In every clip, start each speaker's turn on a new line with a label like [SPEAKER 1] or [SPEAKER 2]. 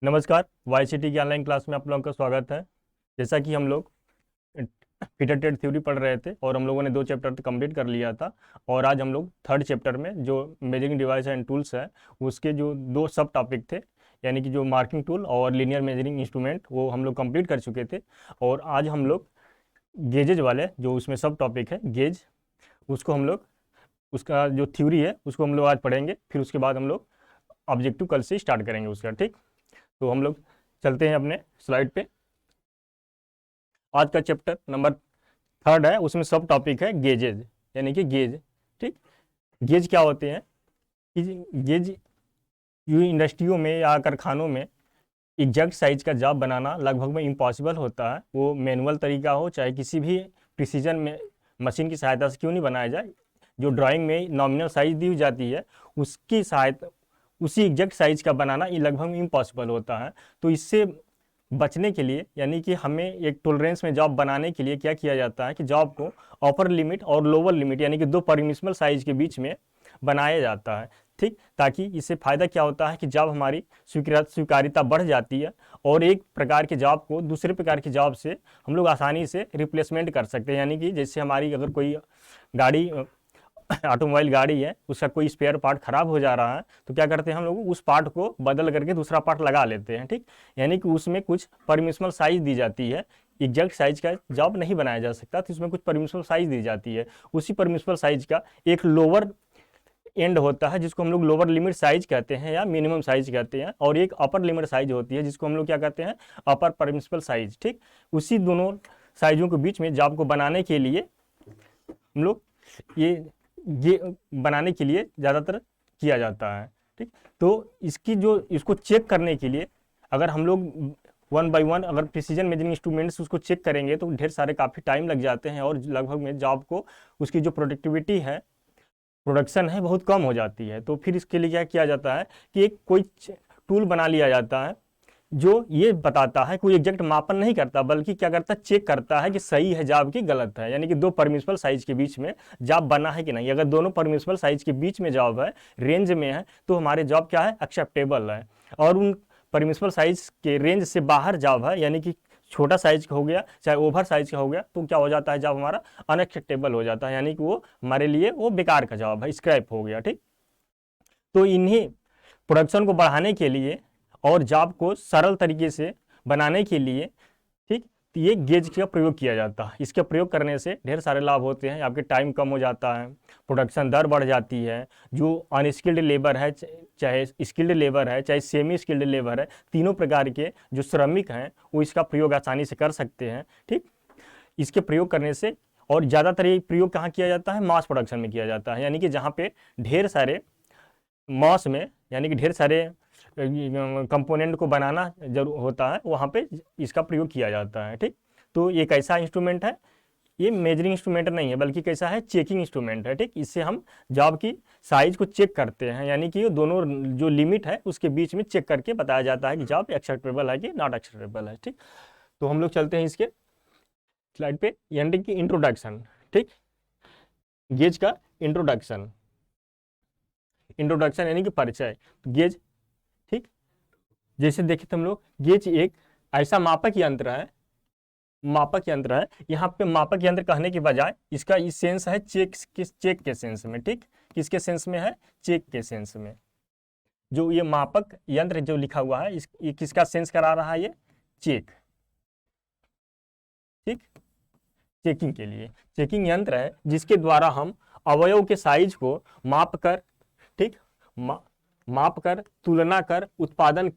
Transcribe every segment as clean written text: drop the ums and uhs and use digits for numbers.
[SPEAKER 1] नमस्कार। वाईसीटी की online class में आप लोगों का स्वागत है। जैसा कि हम लोग फीटर टेट थ्योरी पढ़ रहे थे और हम लोगों ने 2 चैप्टर तो कंप्लीट कर लिया था। और आज हम लोग 3rd चैप्टर में जो मेजरिंग डिवाइस एंड टूल्स है उसके जो 2 सब टॉपिक थे, यानी कि जो मार्किंग टूल और लीनियर मेजरिंग इंस्ट्रूमेंट, वो हम लोग कंप्लीट कर चुके थे। और आज हम लोग गेजेज वाले जो उसमें सब टॉपिक है गेज, उसको हम लोग उसका जो थ्योरी है उसको हम लोग आज पढ़ेंगे। फिर उसके बाद हम लोग ऑब्जेक्टिव कल से स्टार्ट करेंगे उसका। ठीक, तो हम लोग चलते हैं अपने स्लाइड पे। आज का चैप्टर नंबर 3rd है, उसमें सब टॉपिक है गेजेज, यानी कि गेज। ठीक, गेज क्या होते हैं कि गेज यूँ इंडस्ट्रियों में या कारखानों में एग्जैक्ट साइज का जाप बनाना लगभग में इम्पॉसिबल होता है। वो मैनुअल तरीका हो चाहे किसी भी प्रिसीजन में मशीन की सहायता से क्यों नहीं बनाया जाए, जो ड्राइंग में नॉमिनल साइज दी जाती है उसकी सहायता उसी एग्जैक्ट साइज का बनाना ये लगभग इम्पॉसिबल होता है। तो इससे बचने के लिए, यानी कि हमें एक टॉलरेंस में जॉब बनाने के लिए क्या किया जाता है कि जॉब को अपर लिमिट और लोअर लिमिट यानी कि 2 परमिसिबल साइज के बीच में बनाया जाता है। ठीक, ताकि इससे फ़ायदा क्या होता है कि जॉब हमारी स्वीकार्यता बढ़ जाती है और एक प्रकार के जॉब को दूसरे प्रकार की जॉब से हम लोग आसानी से रिप्लेसमेंट कर सकते हैं। यानी कि जैसे हमारी अगर कोई गाड़ी ऑटोमोबाइल गाड़ी है, उसका कोई स्पेयर पार्ट खराब हो जा रहा है तो क्या करते हैं हम लोग उस पार्ट को बदल करके दूसरा पार्ट लगा लेते हैं। ठीक, यानी कि उसमें कुछ परमिशनल साइज दी जाती है। एग्जैक्ट साइज का जॉब नहीं बनाया जा सकता तो इसमें कुछ परमिशनल साइज दी जाती है। उसी परमिशनल साइज का एक लोअर एंड होता है जिसको हम लोग लोअर लिमिट साइज कहते हैं या मिनिमम साइज कहते हैं, और एक अपर लिमिट साइज होती है जिसको हम लोग क्या कहते हैं, अपर परमिसिबल साइज। ठीक, उसी दोनों साइजों के बीच में जॉब को बनाने के लिए हम लोग ये बनाने के लिए ज़्यादातर किया जाता है। ठीक, तो इसको चेक करने के लिए अगर हम लोग 1 बाय 1 अगर प्रिसीजन मेजरिंग इंस्ट्रूमेंट्स उसको चेक करेंगे तो ढेर सारे काफ़ी टाइम लग जाते हैं और लगभग में जॉब को उसकी जो प्रोडक्टिविटी है, प्रोडक्शन है, बहुत कम हो जाती है। तो फिर इसके लिए क्या किया जाता है कि एक कोई टूल बना लिया जाता है जो ये बताता है, कोई एग्जैक्ट मापन नहीं करता बल्कि क्या करता है, चेक करता है कि सही है जॉब की गलत है। यानी कि 2 परमिसिबल साइज के बीच में जॉब बना है कि नहीं। अगर दोनों परमिसिबल साइज के बीच में जॉब है, रेंज में है, तो हमारे जॉब क्या है, एक्सेप्टेबल है। और उन परमिसिबल साइज के रेंज से बाहर जॉब है, यानी कि छोटा साइज का हो गया चाहे ओवर साइज का हो गया, तो क्या हो जाता है, जॉब हमारा अनएक्सेप्टेबल हो जाता है, यानी कि वो हमारे लिए वो बेकार का जॉब है, स्क्रैप हो गया। ठीक, तो इन्हीं प्रोडक्शन को बढ़ाने के लिए और जॉब को सरल तरीके से बनाने के लिए, ठीक, तो ये गेज का प्रयोग किया जाता है। इसके प्रयोग करने से ढेर सारे लाभ होते हैं। आपके टाइम कम हो जाता है, प्रोडक्शन दर बढ़ जाती है। जो अनस्किल्ड लेबर है, चाहे स्किल्ड लेबर है, चाहे सेमी स्किल्ड लेबर है, तीनों प्रकार के जो श्रमिक हैं वो इसका प्रयोग आसानी से कर सकते हैं। ठीक, इसके प्रयोग करने से, और ज़्यादातर ये प्रयोग कहाँ किया जाता है, मास प्रोडक्शन में किया जाता है। यानी कि जहाँ पे ढेर सारे मास में, यानी कि ढेर सारे कंपोनेंट को बनाना जरूर होता है, वहाँ पे इसका प्रयोग किया जाता है। ठीक, तो ये कैसा इंस्ट्रूमेंट है, ये मेजरिंग इंस्ट्रूमेंट नहीं है बल्कि कैसा है, चेकिंग इंस्ट्रूमेंट है। ठीक, इससे हम जॉब की साइज को चेक करते हैं, यानी कि दोनों जो लिमिट है उसके बीच में चेक करके बताया जाता है कि जॉब एक्सेप्टेबल है कि नॉट एक्सेप्टेबल है। ठीक, तो हम लोग चलते हैं इसके स्लाइड पे, यानी कि इंट्रोडक्शन। ठीक, गेज का इंट्रोडक्शन, इंट्रोडक्शन यानी कि परिचय। तो गेज, ठीक, जैसे देखे थे हम लोग, गेज एक ऐसा मापक यंत्र है, मापक यंत्र है। यहाँ पे मापक यंत्र कहने के बजाय इसका इस सेंस है चेक के सेंस में। ठीक, किसके सेंस में है, चेक के सेंस में। जो ये मापक यंत्र जो लिखा हुआ है ये किसका सेंस करा रहा है, ये चेक। ठीक, चेकिंग के लिए चेकिंग यंत्र है जिसके द्वारा हम अवयव के साइज को माप कर, ठीक, माप कर, तुलना कर, उत्पादन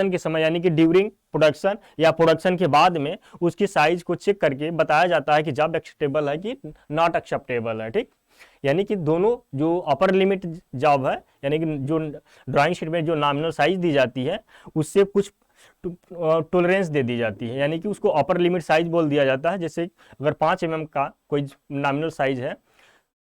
[SPEAKER 1] के समय यानी कि ड्यूरिंग प्रोडक्शन या प्रोडक्शन के बाद में उसकी साइज को चेक करके बताया जाता है कि जॉब एक्सेप्टेबल है कि नॉट एक्सेप्टेबल है। ठीक, यानी कि दोनों जो अपर लिमिट जॉब है, यानी कि जो ड्राइंग शीट में जो नॉमिनल साइज दी जाती है उससे कुछ टॉलरेंस दे दी जाती है, यानी कि उसको अपर लिमिट साइज बोल दिया जाता है। जैसे अगर 5 mm का कोई नॉमिनल साइज है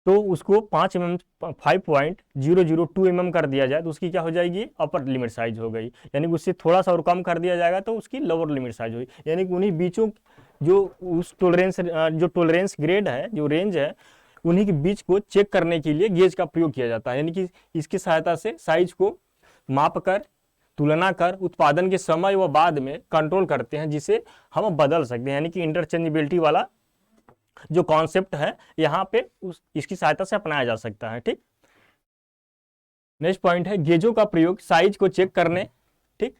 [SPEAKER 1] तो उसको 5 mm 5.002 mm कर दिया जाए तो उसकी क्या हो जाएगी, अपर लिमिट साइज हो गई। यानी कि उससे थोड़ा सा और कम कर दिया जाएगा तो उसकी लोअर लिमिट साइज होगी। यानी कि उन्हीं बीचों जो उस टॉलरेंस ग्रेड है, जो रेंज है, उन्हीं के बीच को चेक करने के लिए गेज का प्रयोग किया जाता है। यानी कि इसकी सहायता से साइज को माप कर, तुलना कर उत्पादन के समय व बाद में कंट्रोल करते हैं, जिसे हम बदल सकते हैं। यानी कि इंटरचेंजेबिलिटी वाला जो कॉन्सेप्ट है यहाँ पे इसकी सहायता से अपनाया जा सकता है। ठीक, नेक्स्ट पॉइंट है गेजों का प्रयोग साइज को चेक करने। ठीक,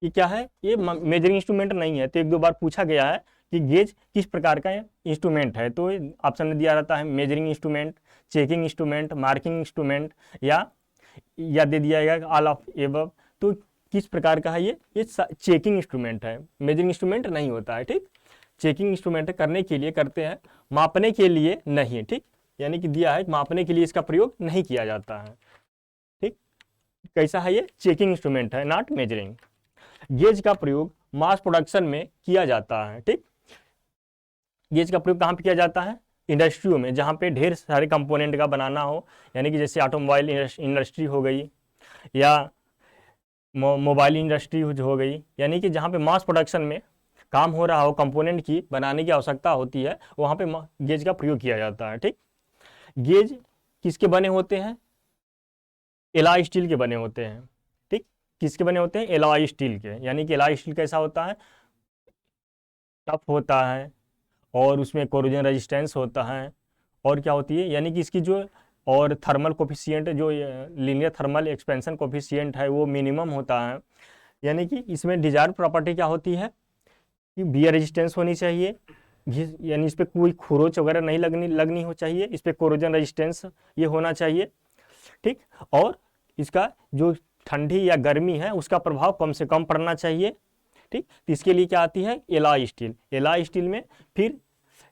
[SPEAKER 1] ये क्या है, ये मेजरिंग इंस्ट्रूमेंट नहीं है। तो एक दो बार पूछा गया है कि गेज किस प्रकार का इंस्ट्रूमेंट है, तो ऑप्शन में दिया रहता है measuring instrument, checking instrument, marking instrument, या दे दिया गया ऑल ऑफ एबव। तो किस प्रकार का है ये चेकिंग इंस्ट्रूमेंट है, मेजरिंग इंस्ट्रूमेंट नहीं होता है। ठीक, चेकिंग इंस्ट्रूमेंट करने के लिए करते हैं, मापने के लिए नहीं। ठीक, यानी कि दिया है मापने के लिए इसका प्रयोग नहीं किया जाता है। ठीक, कैसा है ये, चेकिंग इंस्ट्रूमेंट है, नॉट मेजरिंग। गेज का प्रयोग मास प्रोडक्शन में किया जाता है। ठीक, गेज का प्रयोग कहाँ पे किया जाता है, इंडस्ट्रियों में, जहाँ पे ढेर सारे कंपोनेंट का बनाना हो, यानी कि जैसे ऑटोमोबाइल इंडस्ट्री हो गई या मोबाइल इंडस्ट्री हो गई, यानी कि जहाँ पे मास प्रोडक्शन में काम हो रहा हो, कंपोनेंट की बनाने की आवश्यकता होती है, वहाँ पे गेज का प्रयोग किया जाता है। ठीक, गेज किसके बने होते हैं, एलॉय स्टील के बने होते हैं। ठीक, किसके बने होते हैं, एलॉय स्टील के। यानी कि एलॉय स्टील कैसा होता है, टफ होता है और उसमें कोरोजन रेजिस्टेंस होता है, और क्या होती है, यानी कि इसकी जो और थर्मल कोफिशिएंट, जो लीनियर थर्मल एक्सपेंशन कोफिशिएंट है, वो मिनिमम होता है। यानी कि इसमें डिजायर्ड प्रॉपर्टी क्या होती है कि बियर रेजिस्टेंस होनी चाहिए, यानी इस पर कोई खरोच वगैरह नहीं लगनी हो चाहिए, इस पर कोरोजन रेजिस्टेंस ये होना चाहिए। ठीक, और इसका जो ठंडी या गर्मी है उसका प्रभाव कम से कम पड़ना चाहिए। ठीक, तो इसके लिए क्या आती है, एलॉय स्टील। एलॉय स्टील में फिर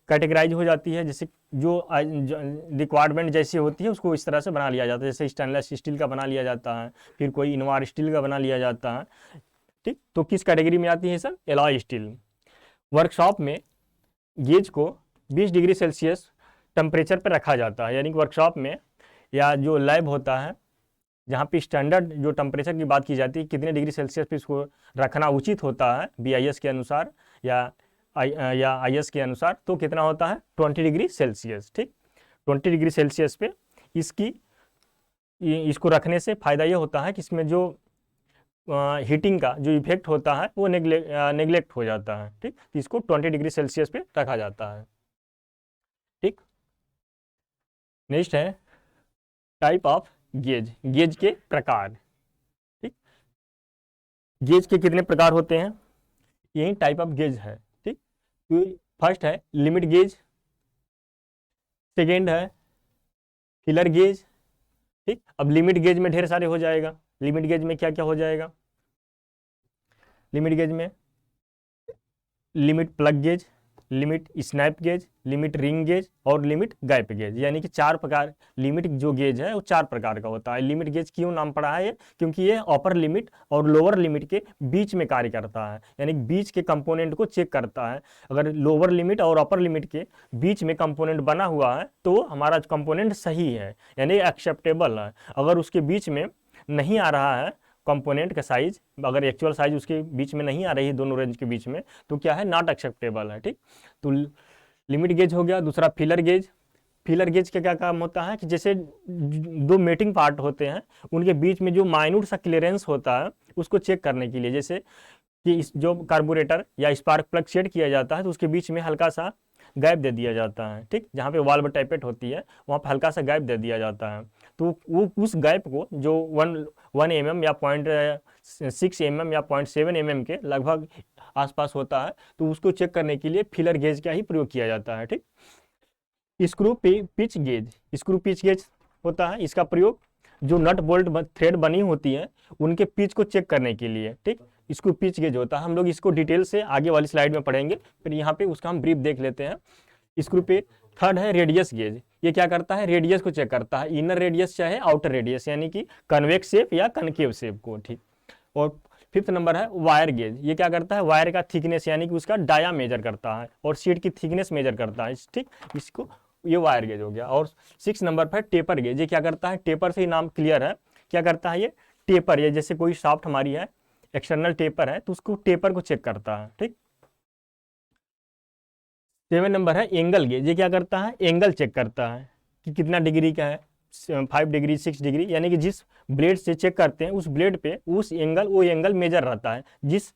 [SPEAKER 1] कैटेगराइज हो जाती है, जैसे जो रिक्वायरमेंट जैसी होती है उसको इस तरह से बना लिया जाता है। जैसे स्टेनलेस स्टील का बना लिया जाता है, फिर कोई इनवार स्टील का बना लिया जाता है। ठीक, तो किस कैटेगरी में आती है सर, एलॉय स्टील। वर्कशॉप में गेज को 20 डिग्री सेल्सियस टेम्परेचर पर रखा जाता है। यानी कि वर्कशॉप में या जो लैब होता है, जहाँ पे स्टैंडर्ड जो टेम्परेचर की बात की जाती है, कितने डिग्री सेल्सियस पे इसको रखना उचित होता है BIS के अनुसार या IS के अनुसार, तो कितना होता है 20 डिग्री सेल्सियस। ठीक, 20 डिग्री सेल्सियस पे इसको रखने से फ़ायदा ये होता है कि इसमें जो हीटिंग का जो इफेक्ट होता है वो नेग्लेक्ट हो जाता है। ठीक, तो इसको 20 डिग्री सेल्सियस पे रखा जाता है। ठीक, नेक्स्ट है टाइप ऑफ गेज, गेज के प्रकार। ठीक, गेज के कितने प्रकार होते हैं, यही टाइप ऑफ गेज है। ठीक, तो फर्स्ट है लिमिट गेज, सेकेंड है फिलर गेज। ठीक, अब लिमिट गेज में ढेर सारे हो जाएगा। लिमिट गेज में क्या क्या हो जाएगा, लिमिट गेज में limit plug gauge, limit snap gauge, limit ring gauge और लिमिट गैप गेज। यानी कि 4 प्रकार लिमिट जो गेज है वो 4 प्रकार का होता है। लिमिट गेज क्यों नाम पड़ा है, क्योंकि ये अपर लिमिट और लोअर लिमिट के बीच में कार्य करता है, यानी बीच के कंपोनेंट को चेक करता है। अगर लोअर लिमिट और अपर लिमिट के बीच में कंपोनेंट बना हुआ है तो हमारा कंपोनेंट सही है, यानी एक्सेप्टेबल है। अगर उसके बीच में नहीं आ रहा है कंपोनेंट का साइज, अगर एक्चुअल साइज उसके बीच में नहीं आ रही है दोनों रेंज के बीच में, तो क्या है, नॉट एक्सेप्टेबल है। ठीक, तो लिमिट गेज हो गया। दूसरा फिलर गेज। फिलर गेज का क्या काम होता है कि जैसे 2 मेटिंग पार्ट होते हैं, उनके बीच में जो माइन्यूट सा क्लियरेंस होता है उसको चेक करने के लिए, जैसे कि इस जो कार्बोरेटर या स्पार्क प्लग सेट किया जाता है तो उसके बीच में हल्का सा गैप दे दिया जाता है। ठीक, जहाँ पे वाल्व टाइपेट होती है वहाँ पे हल्का सा गैप दे दिया जाता है। तो वो उस गैप को जो 1 mm या 0.6 mm या 0.7 mm के लगभग आसपास होता है, तो उसको चेक करने के लिए फिलर गेज का ही प्रयोग किया जाता है। ठीक, screw pitch gauge. Screw pitch gauge होता है, इसका प्रयोग जो नट बोल्ट थ्रेड बनी होती है उनके पिच को चेक करने के लिए। ठीक, इसको पिच गेज होता है। हम लोग इसको डिटेल से आगे वाली स्लाइड में पढ़ेंगे, फिर यहाँ पे उसका हम ब्रीफ देख लेते हैं। स्क्रू पे थर्ड है रेडियस गेज। ये क्या करता है, रेडियस को चेक करता है, इनर रेडियस चाहे आउटर रेडियस, यानी कि कन्वेक्स शेप या कनकेव शेप को। ठीक, और फिफ्थ नंबर है वायर गेज। ये क्या करता है, वायर का थिकनेस यानी कि उसका डाया मेजर करता है और शीट की थिकनेस मेजर करता है। ठीक, इसको ये वायर गेज हो गया। और 6 नंबर पर टेपर गेज। ये क्या करता है, टेपर से ही नाम क्लियर है, क्या करता है ये टेपर, ये जैसे कोई शाफ्ट हमारी है एक्सटर्नल टेपर है तो उसको टेपर को चेक करता है। ठीक, 7 नंबर है एंगल गेज। ये क्या करता है, एंगल चेक करता है कि कितना डिग्री का है, 5 डिग्री 6 डिग्री, यानी कि जिस ब्लेड से चेक करते हैं उस ब्लेड पे उस एंगल वो एंगल मेजर रहता है, जिस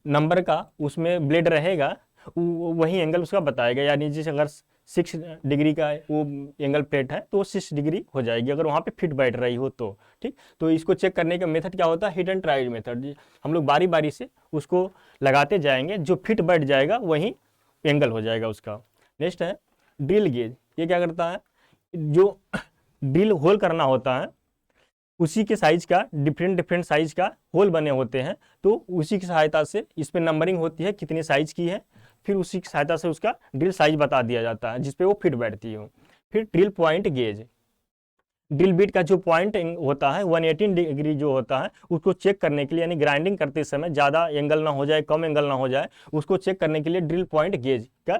[SPEAKER 1] नंबर का उसमें ब्लेड रहेगा वही एंगल उसका बताएगा। यानी जिस अगर 6 डिग्री का वो एंगल प्लेट है तो वो 6 डिग्री हो जाएगी अगर वहाँ पे फिट बैठ रही हो तो। ठीक, तो इसको चेक करने का मेथड क्या होता है, हिट एंड ट्रायल मेथड। हम लोग बारी बारी से उसको लगाते जाएंगे, जो फिट बैठ जाएगा वही एंगल हो जाएगा उसका। नेक्स्ट है ड्रिल गेज। ये क्या करता है, जो ड्रिल होल करना होता है उसी के साइज का डिफरेंट डिफरेंट साइज का होल बने होते हैं, तो उसी की सहायता से इस पर नंबरिंग होती है कितनी साइज की है, फिर उसी की सहायता से उसका ड्रिल साइज बता दिया जाता है जिसपे वो फिट बैठती हो। फिर drill point gauge, drill bit का जो पॉइंट होता है 118 डिग्री जो होता है उसको चेक करने के लिए, यानी ग्राइंडिंग करते समय ज़्यादा एंगल ना हो जाए कम एंगल ना हो जाए, उसको चेक करने के लिए ड्रिल पॉइंट गेज का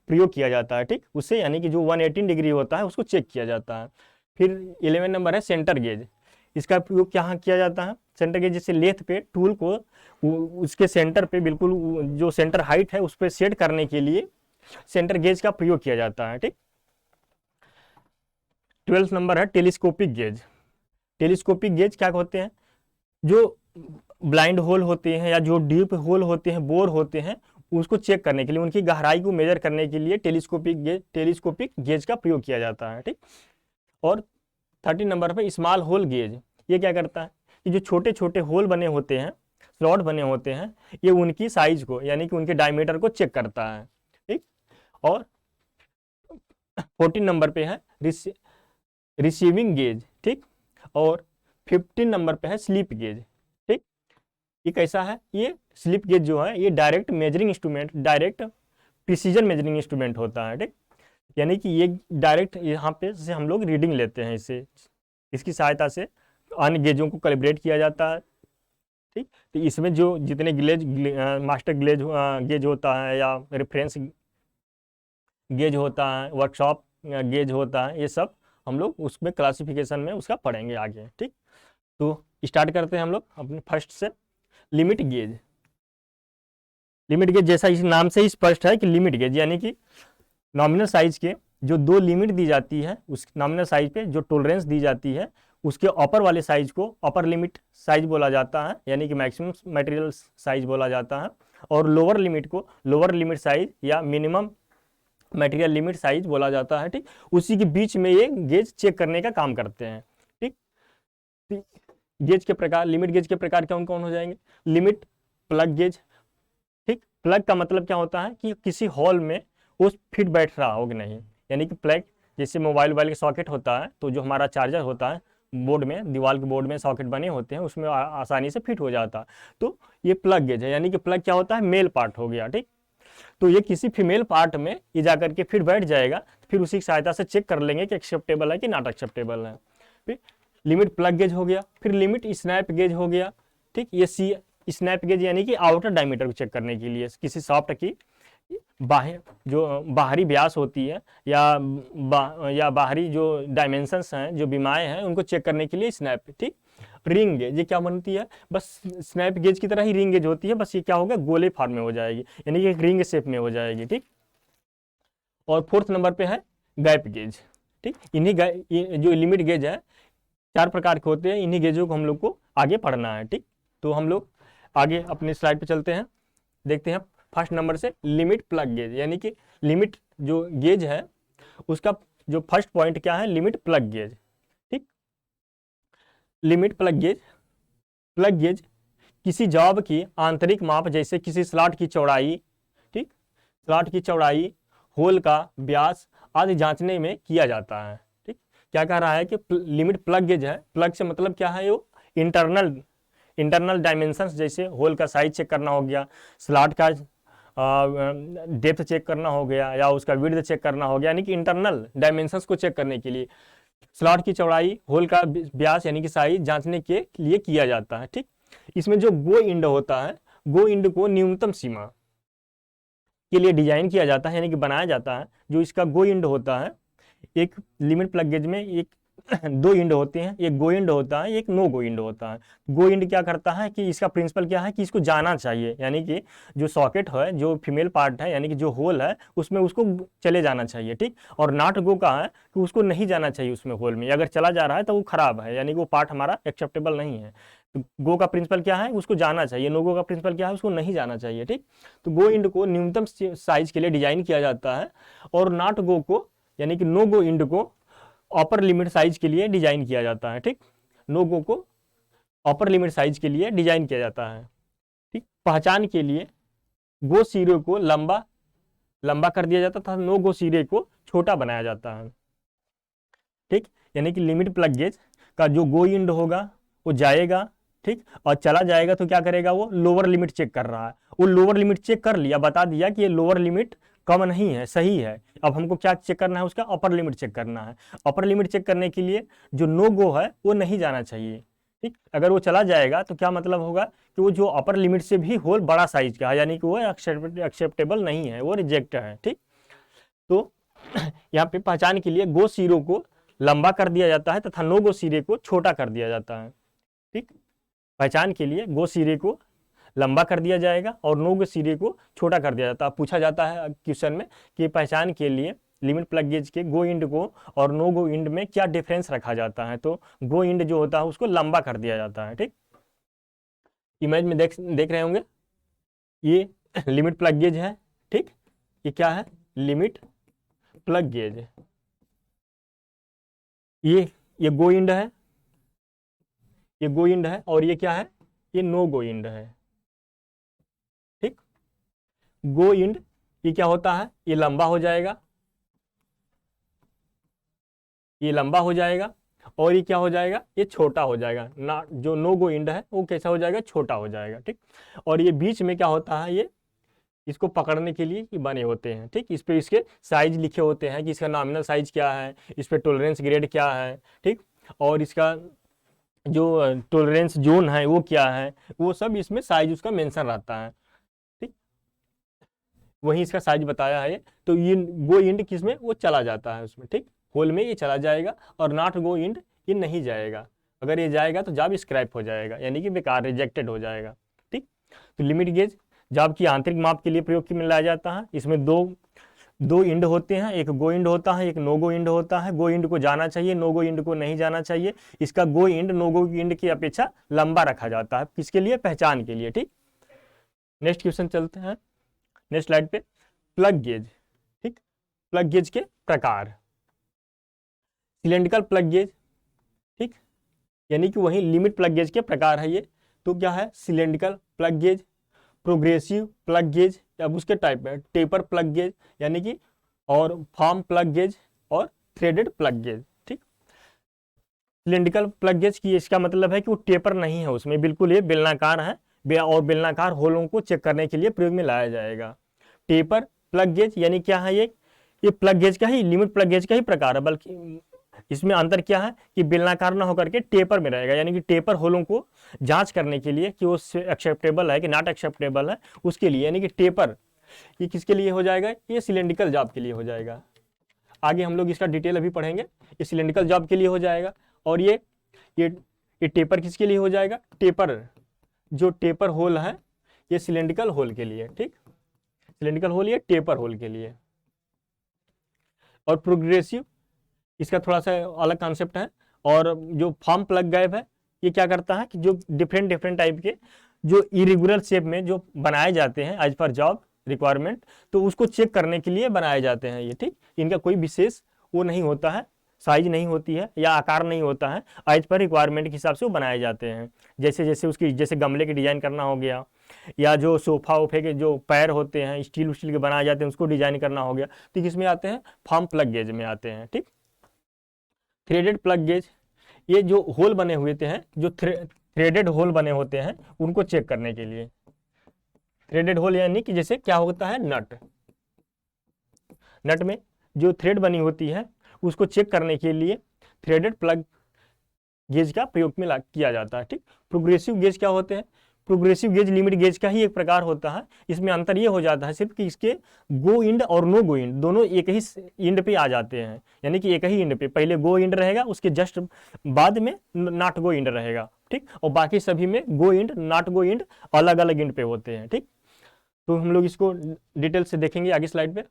[SPEAKER 1] प्रयोग किया जाता है। ठीक, उससे यानी कि जो 118 डिग्री होता है उसको चेक किया जाता है। फिर 11 नंबर है सेंटर गेज। इसका प्रयोग क्या किया जाता है, सेंटर गेज जैसे लेथ पे टूल को उसके सेंटर पे बिल्कुल जो सेंटर हाइट है उस पर सेट करने के लिए सेंटर गेज का प्रयोग किया जाता है। ठीक, 12 नंबर है टेलीस्कोपिक गेज। टेलीस्कोपिक गेज क्या होते हैं, जो ब्लाइंड होल होते हैं या जो डीप होल होते हैं, बोर होते हैं, उसको चेक करने के लिए उनकी गहराई को मेजर करने के लिए टेलीस्कोपिक गेज का प्रयोग किया जाता है। ठीक, और 13 नंबर पे स्मॉल होल गेज। ये क्या करता है कि जो छोटे छोटे होल बने होते हैं, स्लॉट बने होते हैं, ये उनकी साइज को यानी कि उनके डायमीटर को चेक करता है। ठीक, और 14 नंबर पे है रिसीविंग गेज। ठीक, और 15 नंबर पे है स्लिप गेज। ठीक, ये कैसा है, ये स्लिप गेज जो है ये direct measuring instrument, direct precision measuring instrument होता है। ठीक, यानी कि ये डायरेक्ट यहाँ पे से हम लोग रीडिंग लेते हैं, इसकी सहायता से अन्य गेजों को कैलिब्रेट किया जाता है। ठीक, तो इसमें जो जितने मास्टर गेज होता है या रेफरेंस गेज होता है, वर्कशॉप गेज होता है, ये सब हम लोग उसमें क्लासिफिकेशन में उसका पढ़ेंगे आगे। ठीक, तो स्टार्ट करते हैं हम लोग अपने फर्स्ट से। Limit gauge. लिमिट गेज जैसा इस नाम से ही स्पष्ट है कि लिमिट गेज यानी कि नॉमिनल साइज के जो दो लिमिट दी जाती है, उस नॉमिनल साइज पे जो टॉलरेंस दी जाती है उसके अपर वाले साइज को अपर लिमिट साइज बोला जाता है, यानी कि मैक्सिमम मटेरियल साइज बोला जाता है, और लोअर लिमिट को लोअर लिमिट साइज या मिनिमम मटेरियल लिमिट साइज बोला जाता है। ठीक, उसी के बीच में ये गेज चेक करने का काम करते हैं। ठीक, गेज के प्रकार, लिमिट गेज के प्रकार कौन कौन हो जाएंगे, लिमिट प्लग गेज। ठीक, प्लग का मतलब क्या होता है कि किसी हॉल में वो फिट बैठ रहा हो कि नहीं, यानी कि प्लग जैसे मोबाइल का सॉकेट होता है, तो जो हमारा चार्जर होता है बोर्ड में, दीवार के बोर्ड में सॉकेट बने होते हैं, उसमें आसानी से फिट हो जाता है, तो ये प्लग गेज है। यानी कि प्लग क्या होता है, मेल पार्ट हो गया। ठीक, तो ये किसी फीमेल पार्ट में ये जाकर के फिर बैठ जाएगा, फिर उसी की सहायता से चेक कर लेंगे कि एक्सेप्टेबल है कि नॉट एक्सेप्टेबल है। फिर लिमिट प्लग गेज हो गया। फिर लिमिट स्नैप गेज हो गया। ठीक, ये स्नैप गेज यानी कि आउटर डायमीटर को चेक करने के लिए किसी सॉफ्ट की बाहरी व्यास होती है या बाहरी जो डायमेंशंस हैं, जो बीमाएं हैं, उनको चेक करने के लिए स्नैप। ठीक, रिंग गेज ये क्या बनती है, बस स्नैप गेज की तरह ही रिंग गेज होती है, बस ये क्या होगा, गोले फॉर्म में हो जाएगी, यानी कि एक रिंग शेप में हो जाएगी। ठीक, और 4th नंबर पे है गैप गेज। ठीक, ये जो लिमिट गेज है 4 प्रकार के होते हैं, इन्हीं गेजों को हम लोग को आगे पढ़ना है। ठीक, तो हम लोग आगे अपने स्लाइड पे चलते हैं, देखते हैं फर्स्ट नंबर से लिमिट प्लग गेज। यानी कि लिमिट जो गेज है उसका जो फर्स्ट पॉइंट क्या है, लिमिट प्लग गेज। ठीक, limit plug gauge, plug gauge किसी जॉब की आंतरिक माप जैसे किसी स्लॉट की चौड़ाई, ठीक, स्लॉट की चौड़ाई, होल का व्यास आदि जांचने में किया जाता है। ठीक, क्या कह रहा है कि लिमिट प्लग गेज है, प्लग से मतलब क्या है, वो इंटरनल डायमेंशंस जैसे होल का साइज चेक करना हो गया, स्लॉट का डेप्थ चेक करना हो गया, या उसका विड्थ चेक करना हो गया, यानी कि इंटरनल डायमेंशंस को चेक करने के लिए स्लॉट की चौड़ाई, होल का व्यास यानी कि साइज जांचने के लिए किया जाता है। ठीक, इसमें जो गो इंड होता है, गो इंड को न्यूनतम सीमा के लिए डिजाइन किया जाता है, यानी कि बनाया जाता है। जो इसका गो इंड होता है, एक लिमिट प्लग गेज में एक दो इंड होते हैं, एक गो इंड होता है, एक नो गो इंड होता है। गो इंड क्या करता है कि इसका प्रिंसिपल क्या है कि इसको जाना चाहिए, यानी कि जो सॉकेट है, जो फीमेल पार्ट है, यानी कि जो होल है उसमें उसको चले जाना चाहिए, ठीक। और नॉट गो का है कि उसको नहीं जाना चाहिए उसमें होल में, अगर चला जा रहा है तो वो खराब है, यानी कि वो पार्ट हमारा एक्सेप्टेबल नहीं है। तो गो का प्रिंसिपल क्या है, उसको जाना चाहिए। नो गो का प्रिंसिपल क्या है, उसको नहीं जाना चाहिए, ठीक। तो गो इंड को न्यूनतम साइज के लिए डिजाइन किया जाता है, और नॉट गो को यानी कि नो गो इंड को अपर लिमिट साइज के लिए डिजाइन किया जाता है, ठीक। नो गो को अपर लिमिट साइज के लिए डिजाइन किया जाता है, ठीक। पहचान के लिए गो सिरे को लंबा लंबा कर दिया जाता था, नो गो सिरे को छोटा बनाया जाता है, ठीक। यानी कि लिमिट प्लग गेज का जो गो इंड होगा वो जाएगा, ठीक, और चला जाएगा तो क्या करेगा, वो लोअर लिमिट चेक कर रहा है, वो लोअर लिमिट चेक कर लिया, बता दिया कि ये लोअर लिमिट कम नहीं है, सही है। अब हमको क्या चेक करना है, उसका अपर लिमिट चेक करना है। अपर लिमिट चेक करने के लिए जो नो गो है वो नहीं जाना चाहिए, ठीक। अगर वो चला जाएगा तो क्या मतलब होगा कि वो जो अपर लिमिट से भी होल बड़ा साइज का है, यानी कि वो एक्सेप्टेबल नहीं है, वो रिजेक्ट है, ठीक। तो यहाँ पे पहचान के लिए गो सिरों को लंबा कर दिया जाता है तथा नो गो सिरे को छोटा कर दिया जाता है, ठीक। पहचान के लिए गो सिरे को लंबा कर दिया जाएगा और नो गो सिरे को छोटा कर दिया जाता है। पूछा जाता है क्वेश्चन में कि पहचान के लिए लिमिट प्लग गेज के गो इंड को और नो गो इंड में क्या डिफरेंस रखा जाता है, तो गो इंड जो होता है उसको लंबा कर दिया जाता है, ठीक। इमेज में देख रहे होंगे, ये लिमिट प्लग गेज है, ठीक। ये क्या है, लिमिट प्लग गेज। ये गो इंड है, ये गो इंड है, और ये क्या है, ये नो गो इंड है, ठीक। गो इंड ये क्या होता है, ये लंबा हो जाएगा, ये लंबा हो जाएगा, और ये क्या हो जाएगा, ये छोटा हो जाएगा ना। जो नो गो इंड है वो कैसा हो जाएगा, छोटा हो जाएगा, ठीक। और ये बीच में क्या होता है, ये इसको पकड़ने के लिए ये बने होते हैं, ठीक। इस पे इसके साइज लिखे होते हैं कि इसका नॉमिनल साइज क्या है, इस पे टॉलरेंस ग्रेड क्या है, ठीक। और इसका जो टॉलरेंस जोन है वो क्या है, वो सब इसमें साइज उसका मेंशन रहता है, ठीक। वही इसका साइज बताया है। तो ये गो इंड किसमें, वो चला जाता है उसमें, ठीक। होल में ये चला जाएगा, और नॉट गो इंड ये नहीं जाएगा। अगर ये जाएगा तो जॉब स्क्रैप हो जाएगा, यानी कि बेकार, रिजेक्टेड हो जाएगा, ठीक। तो लिमिट गेज जॉब की आंतरिक माप के लिए प्रयोग में लाया जाता है। इसमें दो इंड होते हैं, एक गो इंड होता है, एक नो गो इंड होता है। गो इंड को जाना चाहिए, नो गो इंड को नहीं जाना चाहिए। इसका गो इंड नो गो इंड की अपेक्षा लंबा रखा जाता है, किसके लिए, पहचान के लिए, ठीक। नेक्स्ट क्वेश्चन चलते हैं, नेक्स्ट स्लाइड पे। प्लग गेज, ठीक। प्लग गेज के प्रकार, सिलेंड्रिकल प्लग गेज, ठीक, यानी कि वही लिमिट प्लग गेज के प्रकार है ये। तो क्या है, cylindrical plug gauge, progressive plug gauge, अब उसके टाइप है टेपर प्लग गेज, यानी कि, और फॉर्म प्लग गेज, और थ्रेडेड प्लग गेज, ठीक। सिलेंड्रिकल प्लग गेज की इसका मतलब है कि वो टेपर नहीं है, उसमें बिल्कुल ये बेलनाकार है, और बेलनाकार होलों को चेक करने के लिए प्रयोग में लाया जाएगा। टेपर प्लग गेज यानी क्या है, ये प्लग गेज का ही, लिमिट प्लग गेज का ही प्रकार है, बल्कि इसमें अंतर क्या है कि बेलनाकार ना होकर के टेपर में रहेगा, यानी कि टेपर होलों को जांच करने के लिए कि वो एक्सेप्टेबल है कि नॉट एक्सेप्टेबल है, उसके लिए, यानी कि टेपर ये किसके लिए हो जाएगा, ये सिलेंड्रिकल जॉब के लिए हो जाएगा। आगे हम लोग इसका डिटेल अभी पढ़ेंगे। ये सिलेंड्रिकल जॉब के लिए हो जाएगा, और ये टेपर किसके लिए हो जाएगा, टेपर, जो टेपर होल है ये सिलेंड्रिकल होल के लिए, ठीक। सिलेंड्रिकल होल ये टेपर होल के लिए। और प्रोग्रेसिव इसका थोड़ा सा अलग कॉन्सेप्ट है। और जो फॉर्म प्लग गैप है, ये क्या करता है कि जो डिफरेंट टाइप के जो इरेगुलर शेप में जो बनाए जाते हैं एज पर जॉब रिक्वायरमेंट, तो उसको चेक करने के लिए बनाए जाते हैं ये, ठीक। इनका कोई विशेष वो नहीं होता है, साइज नहीं होती है या आकार नहीं होता है, एज पर रिक्वायरमेंट के हिसाब से वो बनाए जाते हैं। जैसे जैसे उसकी, जैसे गमले की डिजाइन करना हो गया, या जो सोफा वोफे के जो पैर होते हैं स्टील उस्टील के बनाए जाते हैं उसको डिजाइन करना हो गया, तो किसमें आते हैं, फॉर्म प्लग गेज में आते हैं, ठीक। थ्रेडेड प्लग गेज, ये जो होल बने हुए थे हैं, जो थ्रेडेड होल बने होते हैं उनको चेक करने के लिए। थ्रेडेड होल यानी कि जैसे क्या होता है, नट में जो थ्रेड बनी होती है उसको चेक करने के लिए थ्रेडेड प्लग गेज का प्रयोग में किया जाता है, ठीक। प्रोग्रेसिव गेज क्या होते हैं, प्रोग्रेसिव गेज लिमिट गेज का ही एक प्रकार होता है। इसमें अंतर ये हो जाता है सिर्फ कि इसके गो इंड और नो गो इंड दोनों एक ही इंड पे आ जाते हैं, यानी कि एक ही इंड पे पहले गो इंड रहेगा, उसके जस्ट बाद में नॉट गो इंड रहेगा, ठीक। और बाकी सभी में गो इंड नॉट गो इंड अलग अलग इंड पे होते हैं, ठीक। तो हम लोग इसको डिटेल से देखेंगे आगे स्लाइड पे,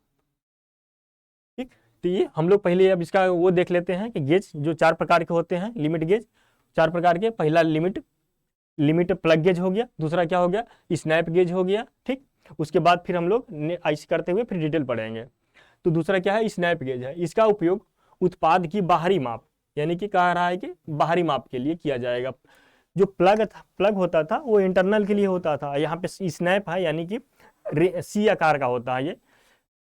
[SPEAKER 1] ठीक। तो ये हम लोग पहले अब इसका वो देख लेते हैं कि गेज जो 4 प्रकार के होते हैं, लिमिट गेज 4 प्रकार के। पहला लिमिट प्लग गेज हो गया, दूसरा क्या हो गया, स्नैप गेज हो गया, ठीक। उसके बाद फिर हम लोग ऐसे करते हुए फिर डिटेल पढ़ेंगे। तो दूसरा क्या है, स्नैप गेज है। इसका उपयोग उत्पाद की बाहरी माप, यानी कि कह रहा है कि बाहरी माप के लिए किया जाएगा। जो प्लग होता था वो इंटरनल के लिए होता था, यहाँ पे स्नैप है यानी कि सी आकार का होता है ये,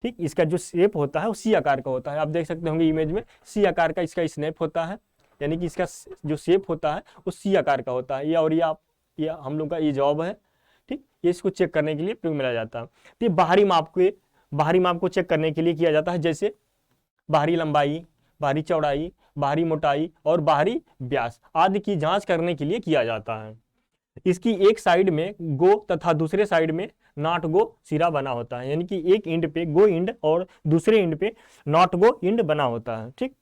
[SPEAKER 1] ठीक। इसका जो शेप होता है वो सी आकार का होता है। आप देख सकते होंगे इमेज में सी आकार का इसका स्नैप होता है, यानी कि इसका जो शेप होता है वो सी आकार का होता है। ये और ये हम लोग का ये जॉब है, ठीक। ये इसको चेक करने के लिए प्रयोग मिला जाता है। तो ये बाहरी माप को चेक करने के लिए किया जाता है, जैसे बाहरी लंबाई, बाहरी चौड़ाई, बाहरी मोटाई और बाहरी व्यास आदि की जांच करने के लिए किया जाता है। इसकी एक साइड में गो तथा दूसरे साइड में नॉट गो सिरा बना होता है, यानी कि एक इंड पे गो इंड और दूसरे इंड पे नॉट गो इंड बना होता है, ठीक।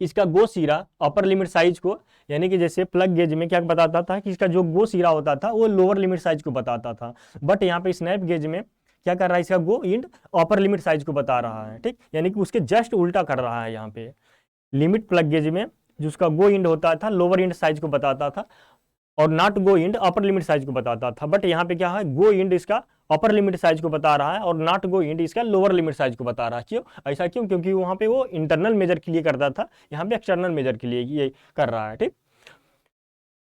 [SPEAKER 1] इसका गो सिरा अपर लिमिट साइज को, यानी कि जैसे प्लग गेज में क्या बताता था कि इसका जो गो सिरा होता था वो लोअर लिमिट साइज को बताता था, बट यहाँ पे स्नैप गेज में क्या कर रहा है, इसका गो इंड अपर लिमिट साइज को बता रहा है, ठीक। यानी कि उसके जस्ट उल्टा कर रहा है। यहाँ पे लिमिट प्लग गेज में जो उसका गो इंड होता था लोअर इंड साइज को बताता था और not go end upper limit size को बताता था, बट यहाँ पे क्या है, गो इंड इसका अपर लिमिट साइज को बता रहा है और नॉट गो इंड इसका लोअर लिमिट साइज को बता रहा है। क्यों ऐसा, क्यों, क्योंकि वहाँ पे वो इंटरनल मेजर के लिए करता था, यहाँ पे एक्सटर्नल मेजर के लिए ये कर रहा है, ठीक।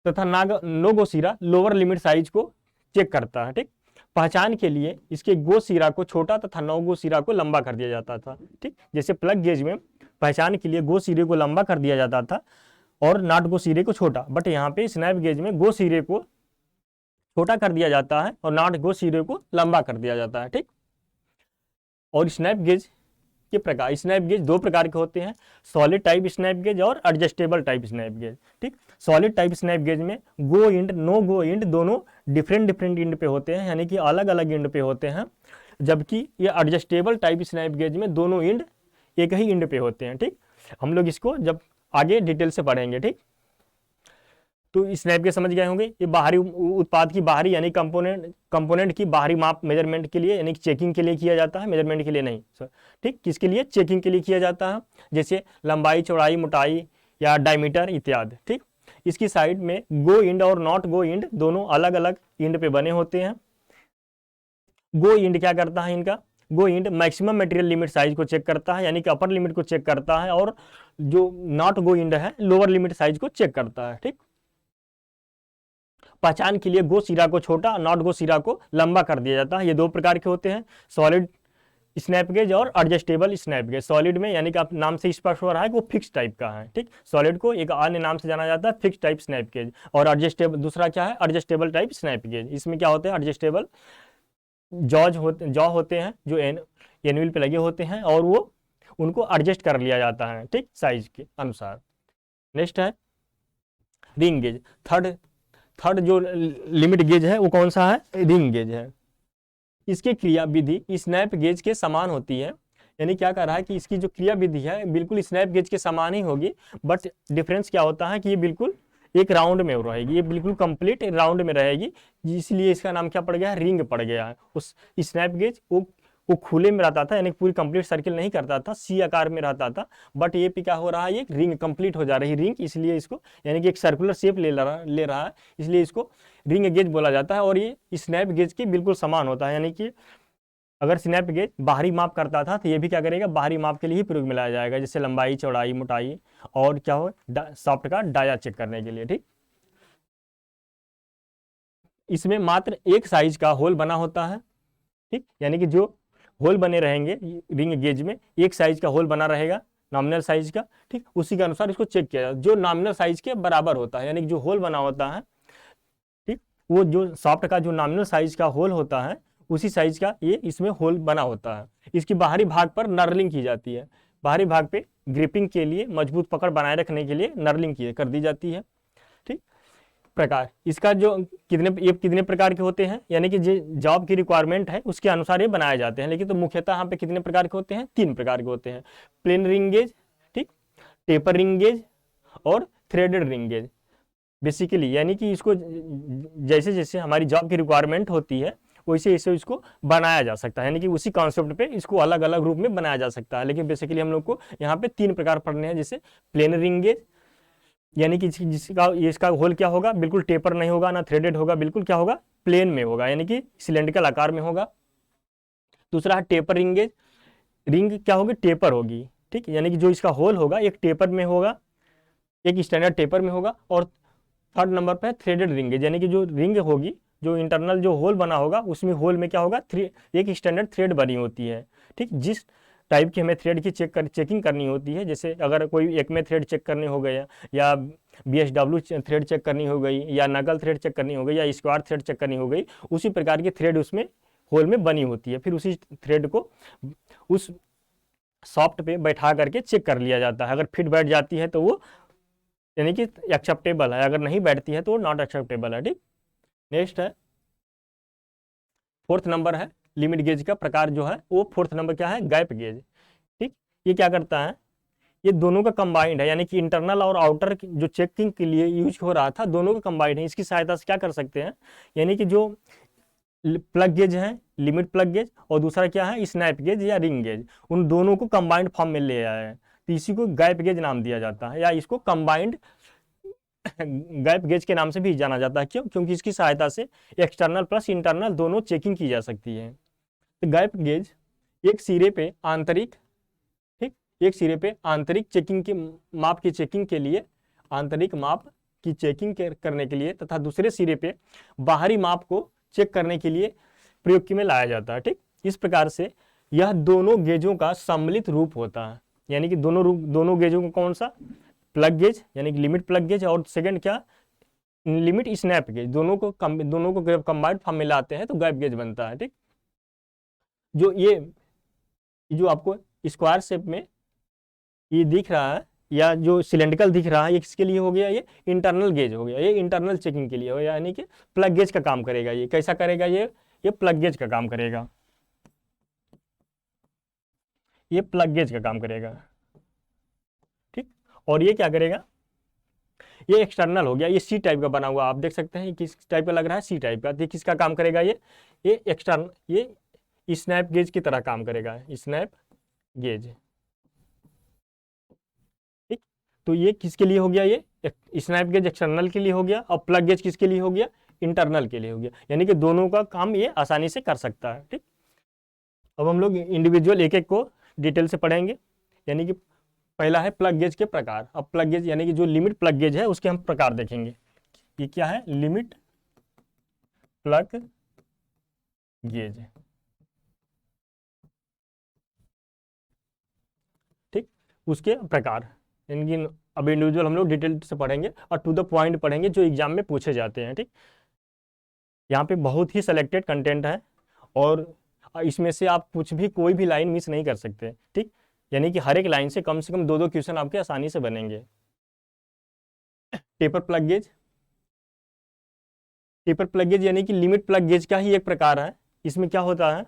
[SPEAKER 1] तथा नो गो सिरा लोअर लिमिट साइज को चेक करता है, ठीक। पहचान के लिए इसके गो सिरा को छोटा तथा नो गो सिरा को लंबा कर दिया जाता था, ठीक। जैसे प्लग गेज में पहचान के लिए गो सिरे को लंबा कर दिया जाता था और नॉट गो सिरे को छोटा, बट यहाँ पे स्नैप गेज में गो सिरे को छोटा कर दिया जाता है और नॉट गो सिरे को लंबा कर दिया जाता है, ठीक। और स्नैप गेज के प्रकार, स्नैप गेज 2 प्रकार के होते हैं, सॉलिड टाइप स्नैप गेज और एडजस्टेबल टाइप स्नैप गेज, ठीक। सॉलिड टाइप स्नैप गेज में गो इंड नो गो इंड दोनों डिफरेंट इंड पे होते हैं, यानी कि अलग अलग इंड पे होते हैं, जबकि ये एडजस्टेबल टाइप स्नैप गेज में दोनों इंड एक ही इंड पे होते हैं, ठीक। हम लोग इसको जब आगे डिटेल से पढ़ेंगे, ठीक। तो स्नैप गेज समझ गए होंगे, ये बाहरी उत्पाद की बाहरी यानी कंपोनेंट की बाहरी माप मेजरमेंट के लिए, यानी चेकिंग के लिए किया जाता है, मेजरमेंट के लिए नहीं, ठीक। किसके लिए, चेकिंग के लिए किया जाता है, जैसे लंबाई, चौड़ाई, मोटाई या डायमीटर इत्यादि, ठीक। इसकी साइड में गो इंड और नॉट गो इंड दोनों अलग अलग इंड पे बने होते हैं। गो इंड क्या करता है, इनका go end maximum material limit size को चेक करता है, यानी कि अपर लिमिट को चेक करता है, और जो नॉट गो इंड है लोअर लिमिट साइज को चेक करता है, ठीक। पहचान के लिए गो सिरा को छोटा, नॉट गो सिरा को लंबा कर दिया जाता है। ये 2 प्रकार के होते हैं, सॉलिड स्नैप गेज और एडजस्टेबल स्नैप गेज। सॉलिड में यानी कि आप नाम से स्पष्ट हो रहा है कि वो फिक्स टाइप का है, ठीक। सॉलिड को एक अन्य नाम से जाना जाता है फिक्स टाइप स्नैप गेज, और एडजस्टेबल दूसरा क्या है, एडजस्टेबल टाइप स्नैप गेज। इसमें क्या होते हैं, एडजस्टेबल जॉ होते हैं जो एनुअल पे लगे होते हैं और वो उनको एडजस्ट कर लिया जाता है, ठीक, साइज के अनुसार। नेक्स्ट है रिंग गेज। थर्ड जो लिमिट गेज है वो कौन सा है, रिंग गेज है। इसकी क्रिया विधि स्नैप गेज के समान होती है, यानी क्या कर रहा है कि इसकी जो क्रिया विधि है बिल्कुल स्नैप गेज के समान ही होगी, बट डिफरेंस क्या होता है कि ये बिल्कुल एक राउंड में रहेगी, ये बिल्कुल कंप्लीट राउंड में रहेगी, इसलिए इसका नाम क्या पड़ गया है, रिंग पड़ गया है। उस स्नैप गेज वो खुले में रहता था, यानी पूरी कंप्लीट सर्किल नहीं करता था, सी आकार में रहता था, बट ये पे क्या हो रहा है, ये रिंग कंप्लीट हो जा रही है रिंग, इसलिए इसको यानी कि एक सर्कुलर शेप ले रहा है, इसलिए इसको रिंग गेज बोला जाता है। और ये स्नैप गेज के बिल्कुल समान होता है, यानी कि अगर स्नैप गेज बाहरी माप करता था तो ये भी क्या करेगा, बाहरी माप के लिए ही प्रयोग में लाया जाएगा, जैसे लंबाई, चौड़ाई, मोटाई और क्या हो सॉफ्ट का डाया चेक करने के लिए, ठीक। इसमें मात्र एक साइज का होल बना होता है, ठीक, यानी कि जो होल बने रहेंगे रिंग गेज में एक साइज का होल बना रहेगा नॉमिनल साइज का, ठीक। उसी के अनुसार इसको चेक किया जाए, जो नॉमिनल साइज के बराबर होता है, यानी कि जो होल बना होता है, ठीक, वो जो सॉफ्ट का जो नॉमिनल साइज का होल होता है उसी साइज का ये इसमें होल बना होता है। इसकी बाहरी भाग पर नर्लिंग की जाती है, बाहरी भाग पे ग्रिपिंग के लिए मजबूत पकड़ बनाए रखने के लिए नर्लिंग कर दी जाती है, ठीक। प्रकार, इसका जो कितने प्रकार के होते हैं, यानी कि जो जॉब की रिक्वायरमेंट है उसके अनुसार ये बनाए जाते हैं। लेकिन तो मुख्यतः यहाँ पे कितने प्रकार के होते हैं, 3 प्रकार के होते हैं। प्लेन रिंग गेज, ठीक, टेपर रिंग गेज और थ्रेडेड रिंग गेज। बेसिकली यानी कि इसको जैसे जैसे हमारी जॉब की रिक्वायरमेंट होती है वैसे वैसे इसको बनाया जा सकता है, यानी कि उसी कॉन्सेप्ट पे इसको अलग अलग रूप में बनाया जा सकता है। लेकिन बेसिकली हम लोग को यहाँ पे 3 प्रकार पढ़ने हैं, जैसे प्लेन रिंग गेज, यानी कि जिसका इसका होल क्या होगा, बिल्कुल टेपर नहीं होगा ना थ्रेडेड होगा, बिल्कुल क्या होगा, प्लेन में होगा, यानी कि सिलेंड्रिकल आकार में होगा। दूसरा है टेपर रिंग गेज, रिंग क्या होगी, टेपर होगी, ठीक, यानी कि जो इसका होल होगा एक टेपर में होगा, एक स्टैंडर्ड टेपर में होगा। और थर्ड नंबर पर है थ्रेडेड रिंग गेज, यानी कि जो रिंग होगी, जो इंटरनल जो होल बना होगा उसमें होल में क्या होगा, एक स्टैंडर्ड थ्रेड बनी होती है, ठीक, जिस टाइप की हमें थ्रेड की चेकिंग करनी होती है। जैसे अगर कोई एक में थ्रेड चेक करने हो गया, या BSW थ्रेड चेक करनी हो गई, या नकल थ्रेड चेक करनी हो गई, या स्क्वायर थ्रेड चेक करनी हो गई, उसी प्रकार की थ्रेड उसमें होल में बनी होती है। फिर उसी थ्रेड को उस सॉफ्ट पे बैठा करके चेक कर लिया जाता है। अगर फिट बैठ जाती है तो वो यानी कि एक्सेप्टेबल है, अगर नहीं बैठती है तो वो नॉट एक्सेप्टेबल है, ठीक। नेक्स्ट है फोर्थ नंबर है लिमिट गेज का प्रकार जो है वो फोर्थ नंबर क्या है, गैप गेज, ठीक। ये क्या करता है, ये दोनों का कंबाइंड है, यानी कि इंटरनल और आउटर जो चेकिंग के लिए यूज हो रहा था दोनों का कंबाइंड है। इसकी सहायता से क्या कर सकते हैं, यानी कि जो प्लग गेज है, लिमिट प्लग गेज, और दूसरा क्या है स्नैप गेज या रिंग गेज, उन दोनों को कंबाइंड फॉर्म में ले आया है, तो इसी को गैप गेज नाम दिया जाता है, या इसको कंबाइंड गैप गेज के नाम से भी जाना जाता है। क्यों, क्योंकि इसकी सहायता से एक्सटर्नल प्लस इंटरनल दोनों चेकिंग की जा सकती है। तो गैप गेज एक सिरे पे आंतरिक, ठीक, एक सिरे पे आंतरिक चेकिंग के माप की चेकिंग के लिए, आंतरिक माप की चेकिंग करने के लिए, तथा दूसरे सिरे पे बाहरी माप को चेक करने के लिए प्रयोग में लाया जाता है, ठीक। इस प्रकार से यह दोनों गेजों का सम्मिलित रूप होता है, यानी कि दोनों गेजों को कौन सा, प्लग गेज यानी कि लिमिट प्लग गेज, और सेकंड क्या, लिमिट स्नैप गेज, दोनों को कंबाइंड फॉर्म में लाते हैं तो गैप गेज बनता है, ठीक। जो ये जो आपको स्क्वायर शेप में ये दिख रहा है या जो सिलेंड्रिकल दिख रहा है, ये किसके लिए हो गया, ये इंटरनल गेज हो गया, ये इंटरनल चेकिंग के लिए हो गया, यानी कि प्लग गेज का काम करेगा। ये कैसा करेगा, ये प्लग गेज का काम करेगा, ये प्लग गेज का काम करेगा, ठीक। और ये क्या करेगा, ये एक्सटर्नल हो गया, ये सी टाइप का बना हुआ, आप देख सकते हैं किस टाइप का लग रहा है, सी टाइप का। ये किसका काम करेगा, ये एक्सटर्नल, ये स्नैप गेज की तरह काम करेगा, स्नैप गेज, ठीक। तो ये किसके लिए हो गया, ये स्नैप गेज एक्सटर्नल के लिए हो गया, और प्लग गेज किसके लिए हो गया, इंटरनल के लिए हो गया, यानी कि दोनों का काम ये आसानी से कर सकता है, ठीक। अब हम लोग इंडिविजुअल एक एक को डिटेल से पढ़ेंगे। यानी कि पहला है प्लग गेज के प्रकार। अब प्लग गेज यानी कि जो लिमिट प्लग गेज है उसके हम प्रकार देखेंगे। ये क्या है, लिमिट प्लग गेज, ठीक। उसके प्रकार यानी अब इंडिविजुअल हम लोग डिटेल से पढ़ेंगे और टू द पॉइंट पढ़ेंगे जो एग्जाम में पूछे जाते हैं, ठीक। यहाँ पे बहुत ही सिलेक्टेड कंटेंट है और इसमें से आप कुछ भी कोई भी लाइन मिस नहीं कर सकते, ठीक। यानी कि हर एक लाइन से कम 2-2 क्वेश्चन आपके आसानी से बनेंगे। Taper plug gauge, taper plug gauge यानी कि लिमिट प्लग गेज का ही एक प्रकार है। इसमें क्या होता है,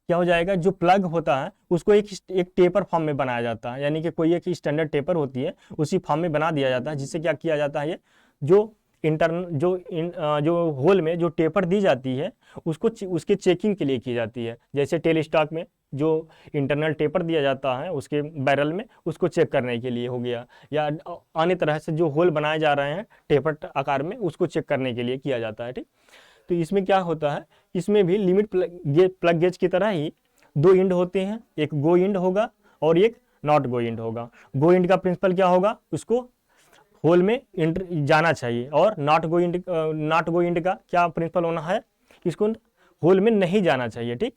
[SPEAKER 1] क्या हो जाएगा, जो प्लग होता है उसको एक टेपर फॉर्म में बनाया जाता है, यानी कि कोई एक स्टैंडर्ड टेपर होती है उसी फॉर्म में बना दिया जाता है, जिससे क्या किया जाता है, ये जो जो होल में जो टेपर दी जाती है उसको उसके चेकिंग के लिए की जाती है। जैसे टेल स्टॉक में जो इंटरनल टेपर दिया जाता है उसके बैरल में, उसको चेक करने के लिए हो गया, या अन्य तरह से जो होल बनाए जा रहे हैं टेपर आकार में उसको चेक करने के लिए किया जाता है, ठीक। तो इसमें क्या होता है, इसमें भी लिमिट प्लग गेज की तरह ही 2 इंड होते हैं, एक गो इंड होगा और एक नॉट गो इंड होगा। गो इंड का प्रिंसिपल क्या होगा, उसको होल में जाना चाहिए, और नॉट गो इंड का क्या प्रिंसिपल होना है, इसको होल में नहीं जाना चाहिए, ठीक।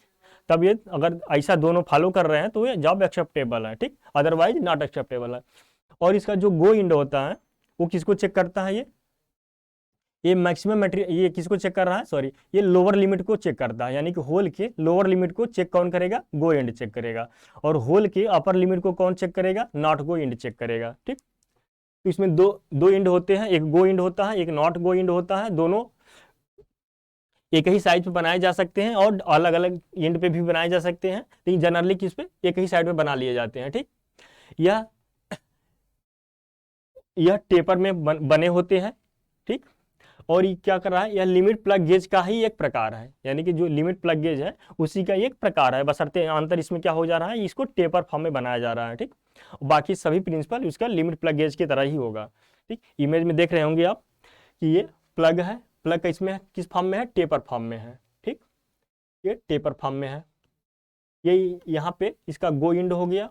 [SPEAKER 1] तब ये अगर ऐसा दोनों फॉलो कर रहे हैं तो ये जॉब एक्सेप्टेबल है, ठीक, अदरवाइज नॉट एक्सेप्टेबल है। और इसका जो गो इंड होता है वो किसको चेक करता है, ये मैक्सिमम मटेरियल, ये किसको चेक कर रहा है, सॉरी, ये लोअर लिमिट को चेक करता है, यानी कि होल के लोअर लिमिट को चेक कौन करेगा, गो एंड चेक करेगा, और होल के अपर लिमिट को कौन चेक करेगा, नॉट गो एंड चेक करेगा, ठीक। तो इसमें दो दो इंड होते हैं, एक गो इंड होता है, एक नॉट गो इंड होता है। दोनों एक ही साइज पे बनाए जा सकते हैं और अलग अलग इंड पे भी बनाए जा सकते हैं, लेकिन जनरली किस पे, एक ही साइड पे बना लिए जाते हैं। ठीक, यह यह टेपर में बने होते हैं। ठीक, और ये क्या कर रहा है, यह लिमिट प्लग गेज का ही एक प्रकार है, यानी कि जो लिमिट प्लग गेज है उसी का एक प्रकार है, बशर्ते अंतर इसमें क्या हो जा रहा है, इसको टेपर फॉर्म में बनाया जा रहा है। ठीक, बाकी सभी प्रिंसिपल उसका लिमिट प्लग गेज की तरह ही होगा। ठीक, इमेज में देख रहे होंगे आप कि ये प्लग है, प्लग का इसमें किस फॉर्म में है, टेपर फॉर्म में है। ठीक, ये टेपर फॉर्म में है। ये यहाँ पे इसका गो इंड हो गया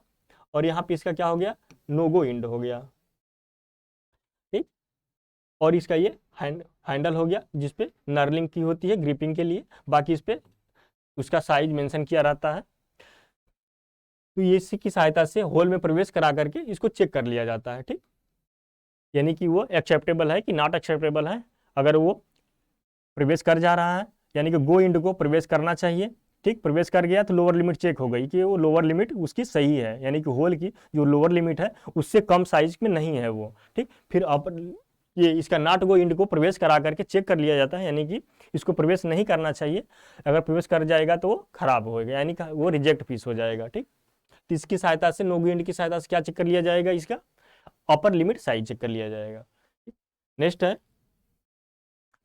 [SPEAKER 1] और यहाँ पे इसका क्या हो गया, नो गो इंड हो गया। ठीक, और इसका ये हैंडल हो गया जिसपे नर्लिंग की होती है ग्रिपिंग के लिए, बाकी इस पे उसका साइज मेंशन किया रहता है। तो ये इसी की सहायता से होल में प्रवेश करा करके इसको चेक कर लिया जाता है। ठीक, यानी कि वो एक्सेप्टेबल है कि नॉट एक्सेप्टेबल है। अगर वो प्रवेश कर जा रहा है यानी कि गो इंड को प्रवेश करना चाहिए। ठीक, प्रवेश कर गया तो लोअर लिमिट चेक हो गई कि वो लोअर लिमिट उसकी सही है, यानी कि होल की जो लोअर लिमिट है उससे कम साइज में नहीं है वो। ठीक, फिर ये इसका नॉट गो इंड को प्रवेश करा करके चेक कर लिया जाता है, यानी कि इसको प्रवेश नहीं करना चाहिए। अगर प्रवेश कर जाएगा तो वो खराब होगा, यानी कि वो रिजेक्ट पीस हो जाएगा। ठीक, तो इसकी सहायता से, नो गो इंड की सहायता से क्या चेक कर लिया जाएगा, इसका अपर लिमिट साइज चेक कर लिया जाएगा। नेक्स्ट है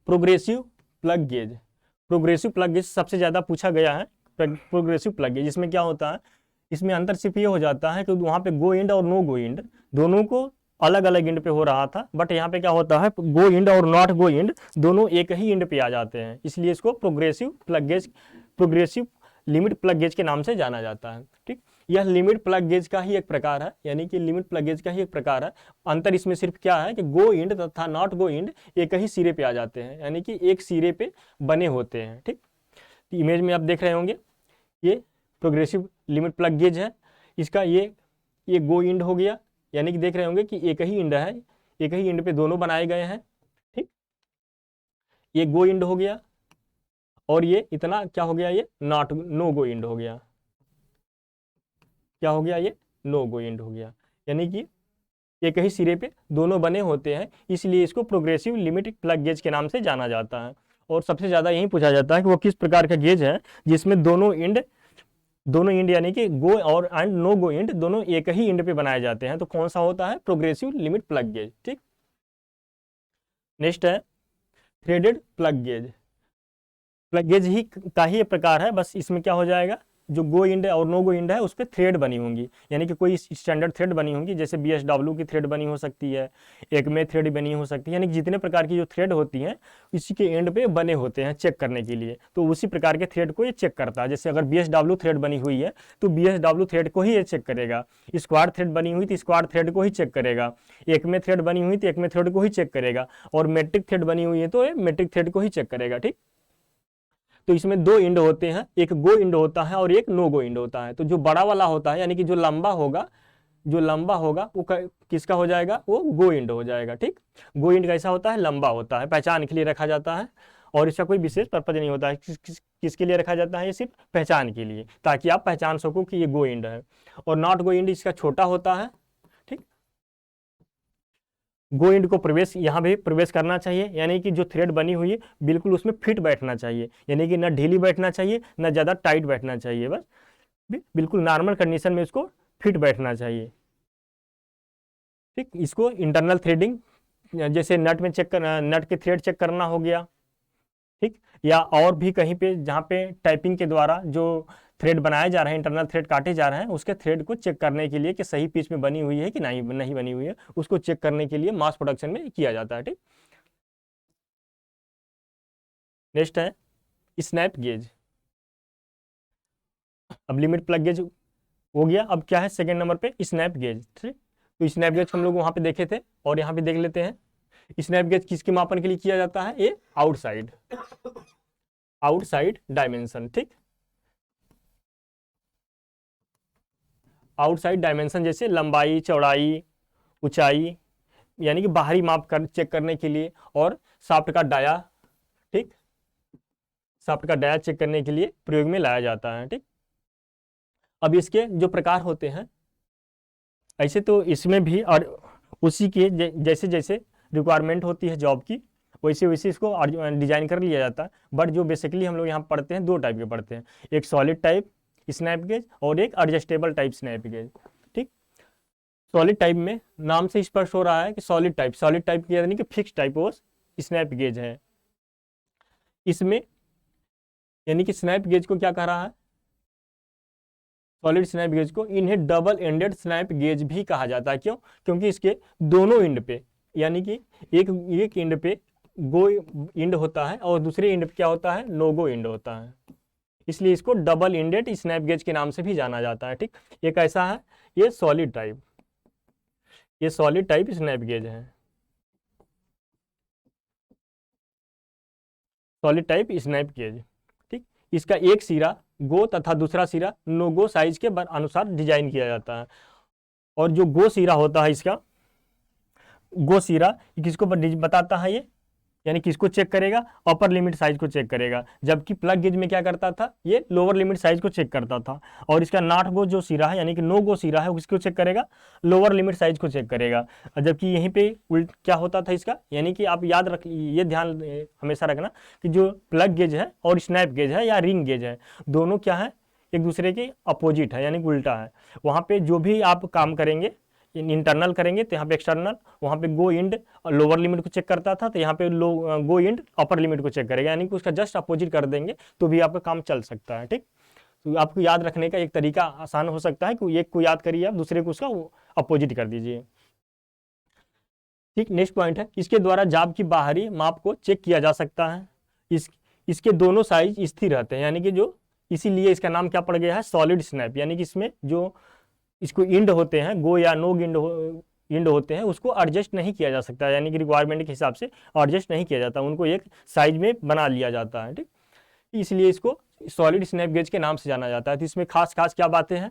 [SPEAKER 1] progressive plug gauge. Progressive plug gauge सबसे ज्यादा पूछा गया है। प्रोग्रेसिव प्लग गेज, इसमें क्या होता है, इसमें अंतर सिर्फ ये हो जाता है कि वहां पे गो इंड और नो गो इंड दोनों को अलग अलग इंड पे हो रहा था, बट यहाँ पे क्या होता है, गो इंड और नॉट गो इंड दोनों एक ही इंड पे आ जाते हैं, इसलिए इसको progressive plug gauge, progressive limit plug gauge के नाम से जाना जाता है। ठीक, यह लिमिट प्लग गेज का ही एक प्रकार है, यानी कि लिमिट प्लग गेज का ही एक प्रकार है। अंतर इसमें सिर्फ क्या है कि गो इंड तथा नॉट गो इंड एक ही सिरे पे आ जाते हैं, यानी कि एक सिरे पे बने होते हैं। ठीक, तो इमेज में आप देख रहे होंगे ये प्रोग्रेसिव लिमिट प्लग गेज है। इसका ये गो इंड हो गया, यानी कि देख रहे होंगे कि एक ही इंड है, एक ही इंड पे दोनों बनाए गए हैं। ठीक, ये गो इंड हो गया और ये इतना क्या हो गया, ये नो गो इंड हो गया। क्या हो गया, ये नो गो इंड हो गया, यानी कि एक ही सिरे पे दोनों बने होते हैं, इसलिए इसको प्रोग्रेसिव लिमिट प्लग गेज के नाम से जाना जाता है। और सबसे ज्यादा यही पूछा जाता है कि वो किस प्रकार का गेज है जिसमें दोनों इंड यानी कि गो और एंड नो गो इंड दोनों एक ही इंड पे बनाए जाते हैं, तो कौन सा होता है, प्रोग्रेसिव लिमिट प्लग गेज। ठीक, नेक्स्ट है threaded plug gauge. Plug gauge ही का ही प्रकार है, बस इसमें क्या हो जाएगा, जो गो इंड और नो गो इंड है उस पर थ्रेड बनी होंगी, यानी कि कोई स्टैंडर्ड थ्रेड बनी होंगी, जैसे BSW की थ्रेड बनी हो सकती है, एक में थ्रेड बनी हो सकती है, यानी कि जितने प्रकार की जो थ्रेड होती हैं इसी के एंड पे बने होते हैं चेक करने के लिए, तो उसी प्रकार के थ्रेड को ये चेक करता है। जैसे अगर BSW थ्रेड बनी हुई है तो BSW थ्रेड को ही ये चेक करेगा, स्क्वाड थ्रेड बनी हुई तो स्क्वाड थ्रेड को ही चेक करेगा, एक में थ्रेड बनी हुई तो एक में थ्रेड को ही चेक करेगा, और मेट्रिक थ्रेड बनी हुई है तो ये मेट्रिक थ्रेड को ही चेक करेगा। ठीक, तो इसमें दो इंड होते हैं, एक गो इंड होता है और एक नो गो इंड होता है। तो जो बड़ा वाला होता है यानी कि जो लंबा होगा वो किसका हो जाएगा, वो गो इंड हो जाएगा। ठीक, गो इंड कैसा होता है, लंबा होता है, पहचान के लिए रखा जाता है और इसका कोई विशेष पर्पज नहीं होता है। किसके लिए रखा जाता है, ये सिर्फ पहचान के लिए, ताकि आप पहचान सको कि ये गो इंड है। और नॉट गो इंड इसका छोटा होता है। ठीक, गो इंड को प्रवेश यहाँ भी प्रवेश करना चाहिए, यानी कि जो थ्रेड बनी हुई है बिल्कुल उसमें फिट बैठना चाहिए, यानी कि ना ढीली बैठना चाहिए ना ज़्यादा टाइट बैठना चाहिए, बस बिल्कुल नॉर्मल कंडीशन में इसको फिट बैठना चाहिए। ठीक, इसको इंटरनल थ्रेडिंग, जैसे नट में चेक करना, नट के थ्रेड चेक करना हो गया। ठीक, या और भी कहीं पे जहाँ पे टाइपिंग के द्वारा जो थ्रेड बनाए जा रहे हैं, इंटरनल थ्रेड काटे जा रहे हैं, उसके थ्रेड को चेक करने के लिए कि सही पीस में बनी हुई है कि नहीं बनी हुई है, उसको चेक करने के लिए मास प्रोडक्शन में किया जाता है। ठीक, नेक्स्ट है स्नैप गेज। अब लिमिट प्लग गेज हो गया, अब क्या है सेकंड नंबर पे स्नैप गेज। ठीक, तो स्नैप गेज हम लोग वहां पे देखे थे और यहाँ पे देख लेते हैं। स्नैप गेज किसके मापन के लिए किया जाता है, ये आउटसाइड डायमेंशन। ठीक, आउटसाइड डायमेंशन जैसे लंबाई, चौड़ाई, ऊंचाई, यानी कि बाहरी माप चेक करने के लिए, और शाफ्ट का डाया। ठीक, शाफ्ट का डाया चेक करने के लिए प्रयोग में लाया जाता है। ठीक, अब इसके जो प्रकार होते हैं, ऐसे तो इसमें भी और उसी के जैसे जैसे रिक्वायरमेंट होती है जॉब की, वैसे वैसे इसको डिजाइन कर लिया जाता है। बट जो बेसिकली हम लोग यहाँ पढ़ते हैं, दो टाइप के पढ़ते हैं, एक सॉलिड टाइप स्नैप गेज और एक एडजस्टेबल टाइप स्नैप गेज। ठीक, सॉलिड टाइप में नाम से स्पष्ट हो रहा है कि सॉलिड टाइप यानी कि फिक्स टाइप वो स्नैप गेज है। इसमें यानी कि स्नैप गेज को क्या कह रहा है, सॉलिड स्नैप गेज को इन्हें डबल एंडेड स्नैप गेज भी कहा जाता है। क्यों? क्योंकि इसके दोनों एंड पे, यानी कि एक एंड पे गो एंड होता है और दूसरे एंड पे क्या होता है, नो गो एंड होता है, इसलिए इसको डबल एंडेड स्नैप गेज के नाम से भी जाना जाता है। ठीक, ये कैसा है, ये सॉलिड टाइप, ये सॉलिड टाइप स्नैप गेज है, सॉलिड टाइप स्नैप गेज। ठीक, इसका एक सिरा गो तथा दूसरा सिरा नो गो साइज के अनुसार डिजाइन किया जाता है। और जो गो सिरा होता है, इसका गो सिरा किसको बताता है, ये यानी किसको चेक करेगा, अपर लिमिट साइज को चेक करेगा। जबकि प्लग गेज में क्या करता था, ये लोअर लिमिट साइज को चेक करता था। और इसका नॉट गो जो सिरा है यानी कि नो गो सिरा है, उसको चेक करेगा, लोअर लिमिट साइज को चेक करेगा। जबकि यहीं पे उल्ट क्या होता था इसका, यानी कि आप याद रख, ये ध्यान हमेशा रखना कि जो प्लग गेज है और स्नैप गेज है या रिंग गेज है, दोनों क्या है, एक दूसरे के अपोजिट है, यानी कि उल्टा है। वहाँ पे जो भी आप काम करेंगे, इंटरनल करेंगे तो यहाँ पे एक्सटर्नल, वहाँ पे गो इंड लोअर लिमिट को चेक करता था, तो यहाँ पे गो इंड अपर लिमिट को चेक करेगा, यानी कि उसका जस्ट अपोजिट कर देंगे तो भी आपका काम चल सकता है। ठीक, तो आपको याद रखने का एक तरीका आसान हो सकता है कि एक को याद करिए आप, दूसरे को उसका अपोजिट कर दीजिए। ठीक, नेक्स्ट पॉइंट है, इसके द्वारा जाब की बाहरी माप को चेक किया जा सकता है। इसके दोनों साइज स्थिर रहते हैं, यानी कि जो इसीलिए इसका नाम क्या पड़ गया है, सॉलिड स्नैप, यानी कि इसमें जो इसको इंड होते हैं, गो या नो इंड होते हैं, उसको एडजस्ट नहीं किया जा सकता, यानी कि रिक्वायरमेंट के हिसाब से एडजस्ट नहीं किया जाता, उनको एक साइज में बना लिया जाता है। ठीक, इसलिए इसको सॉलिड स्नैप गेज के नाम से जाना जाता है। तो इसमें खास खास क्या बातें हैं,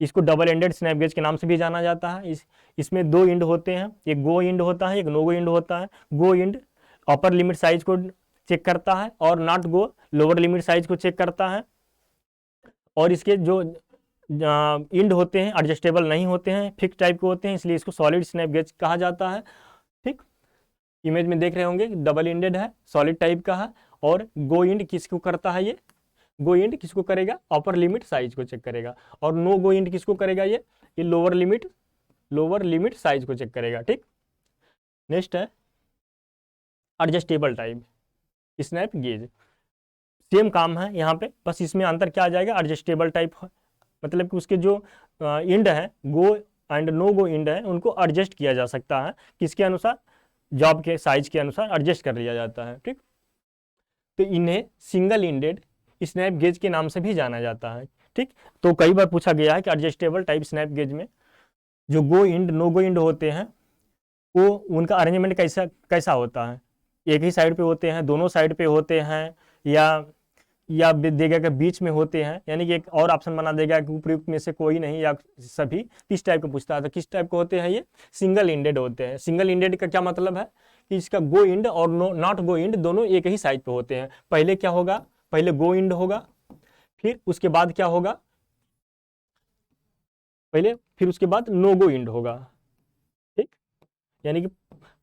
[SPEAKER 1] इसको डबल एंडेड स्नैप गेज के नाम से भी जाना जाता है। इसमें दो इंड होते हैं, एक गो इंड होता है, एक नो गो इंड होता है। गो इंड अपर लिमिट साइज को चेक करता है और not go lower limit size को चेक करता है। और इसके जो इंड होते हैं एडजस्टेबल नहीं होते हैं, फिक्स टाइप के होते हैं, इसलिए इसको सॉलिड स्नैप गेज कहा जाता है। ठीक, इमेज में देख रहे होंगे डबल इंडेड है, सॉलिड टाइप का है। और गो इंड किसको करता है, ये गो इंड किसको करेगा, अपर लिमिट साइज को चेक करेगा। और नो गो इंड किसको करेगा, ये लोअर लिमिट साइज को चेक करेगा। ठीक, नेक्स्ट है adjustable type snap gauge, same काम है यहाँ पे, बस इसमें अंतर क्या आ जाएगा, एडजस्टेबल टाइप मतलब कि उसके जो इंड है, go and no go end है, उनको एडजस्ट किया जा सकता है, किसके अनुसार, जॉब के साइज के अनुसार एडजस्ट कर लिया जाता है। ठीक, तो इन्हें सिंगल इंडेड स्नैप गेज के नाम से भी जाना जाता है। ठीक, तो कई बार पूछा गया है कि एडजस्टेबल टाइप स्नैप गेज में जो गो इंड नो गो इंड होते हैं, वो उनका अरेंजमेंट कैसा कैसा होता है, एक ही साइड पे होते हैं, दोनों साइड पे होते हैं, या देगा कि बीच में होते हैं, यानी कि एक और ऑप्शन बना देगा कि उपयुक्त में से कोई नहीं या सभी। किस टाइप का पूछता है, तो किस टाइप के होते हैं, ये सिंगल इंडेड होते हैं। सिंगल इंडेड का क्या मतलब है कि इसका गो इंड और नॉट गो इंड दोनों एक ही साइड पे होते हैं। पहले क्या होगा, पहले गो इंड होगा, फिर उसके बाद क्या होगा, फिर उसके बाद नो गो इंड होगा। ठीक, यानी कि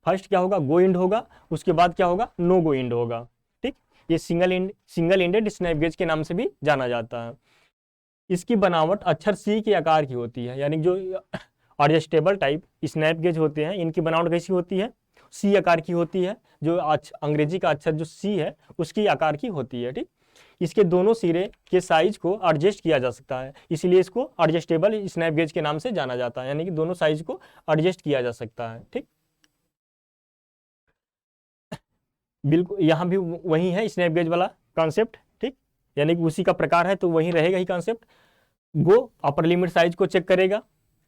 [SPEAKER 1] फर्स्ट क्या होगा, गो इंड होगा, उसके बाद क्या होगा, नो गो इंड होगा। ठीक, ये सिंगल इंडेड स्नैप गेज के नाम से भी जाना जाता है। इसकी बनावट अक्षर सी के आकार की होती है, यानी जो एडजस्टेबल टाइप स्नैप गेज होते हैं, इनकी बनावट कैसी होती है, सी आकार की होती है। जो अंग्रेजी का अक्षर जो सी है उसकी आकार की होती है। ठीक, इसके दोनों सिरे के साइज को एडजस्ट किया जा सकता है, इसीलिए इसको एडजस्टेबल स्नैप गेज के नाम से जाना जाता है, यानी कि दोनों साइज को एडजस्ट किया जा सकता है। ठीक, बिल्कुल यहाँ भी वही है स्नैप गेज वाला कॉन्सेप्ट। ठीक, यानी कि उसी का प्रकार है तो वही रहेगा ही concept. Go upper limit size को चेक करेगा,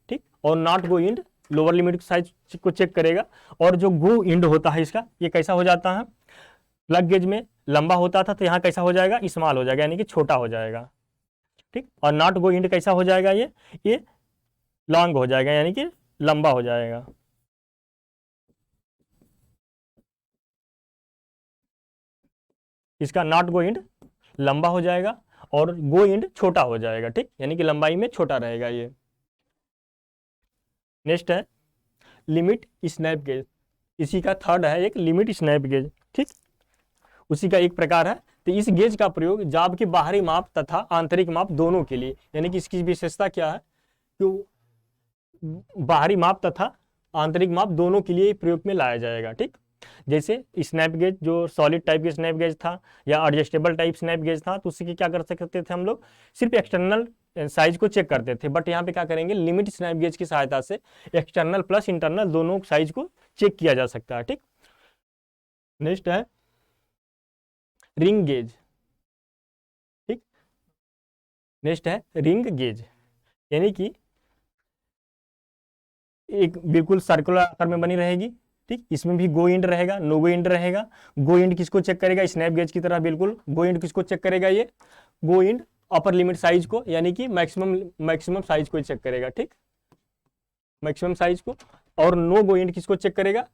[SPEAKER 1] ठीक, और not go end lower limit size को चेक करेगा। और जो गो इंड होता है इसका, ये कैसा हो जाता है, प्लग गेज में लंबा होता था तो यहाँ कैसा हो जाएगा, स्मॉल हो जाएगा, यानी कि छोटा हो जाएगा। ठीक, और नॉट गो इंड कैसा हो जाएगा, ये लॉन्ग हो जाएगा, यानी कि लंबा हो जाएगा। इसका नॉट गो इंड लंबा हो जाएगा और गो इंड छोटा हो जाएगा। ठीक, यानी कि लंबाई में छोटा रहेगा ये। नेक्स्ट है लिमिट स्नैप गेज, इसी का थर्ड है एक लिमिट स्नैप गेज, ठीक, उसी का एक प्रकार है। तो इस गेज का प्रयोग जाब के बाहरी माप तथा आंतरिक माप दोनों के लिए, यानी कि इसकी विशेषता क्या है कि बाहरी माप तथा आंतरिक माप दोनों के लिए प्रयोग में लाया जाएगा, ठीक। जैसे स्नैप गेज जो सॉलिड टाइप के स्नैप गेज था या एडजस्टेबल टाइप स्नैप गेज था, तो उससे क्या कर सकते थे हम लोग, सिर्फ एक्सटर्नल साइज को चेक करते थे। बट यहाँ पे क्या करेंगे, लिमिट स्नैप गेज की सहायता से एक्सटर्नल प्लस इंटरनल दोनों साइज को चेक किया जा सकता है, ठीक। नेक्स्ट है रिंग गेज, ठीक, नेक्स्ट है रिंग गेज, यानी कि एक बिल्कुल सर्कुलर आकार में बनी रहेगी, ठीक, इसमें भी गो इंड रहेगा, नो गो इंड रहेगा। गो इंड किसको चेक करेगा, स्नैप गेज की तरह बिल्कुल गो इंड किसको चेक करेगा, ये गो इंड अपर लिमिट साइज को, यानी कि मैक्सिमम साइज को चेक करेगा, ठीक, मैक्सिमम साइज को। और नो गो इंड किसको चेक करेगा,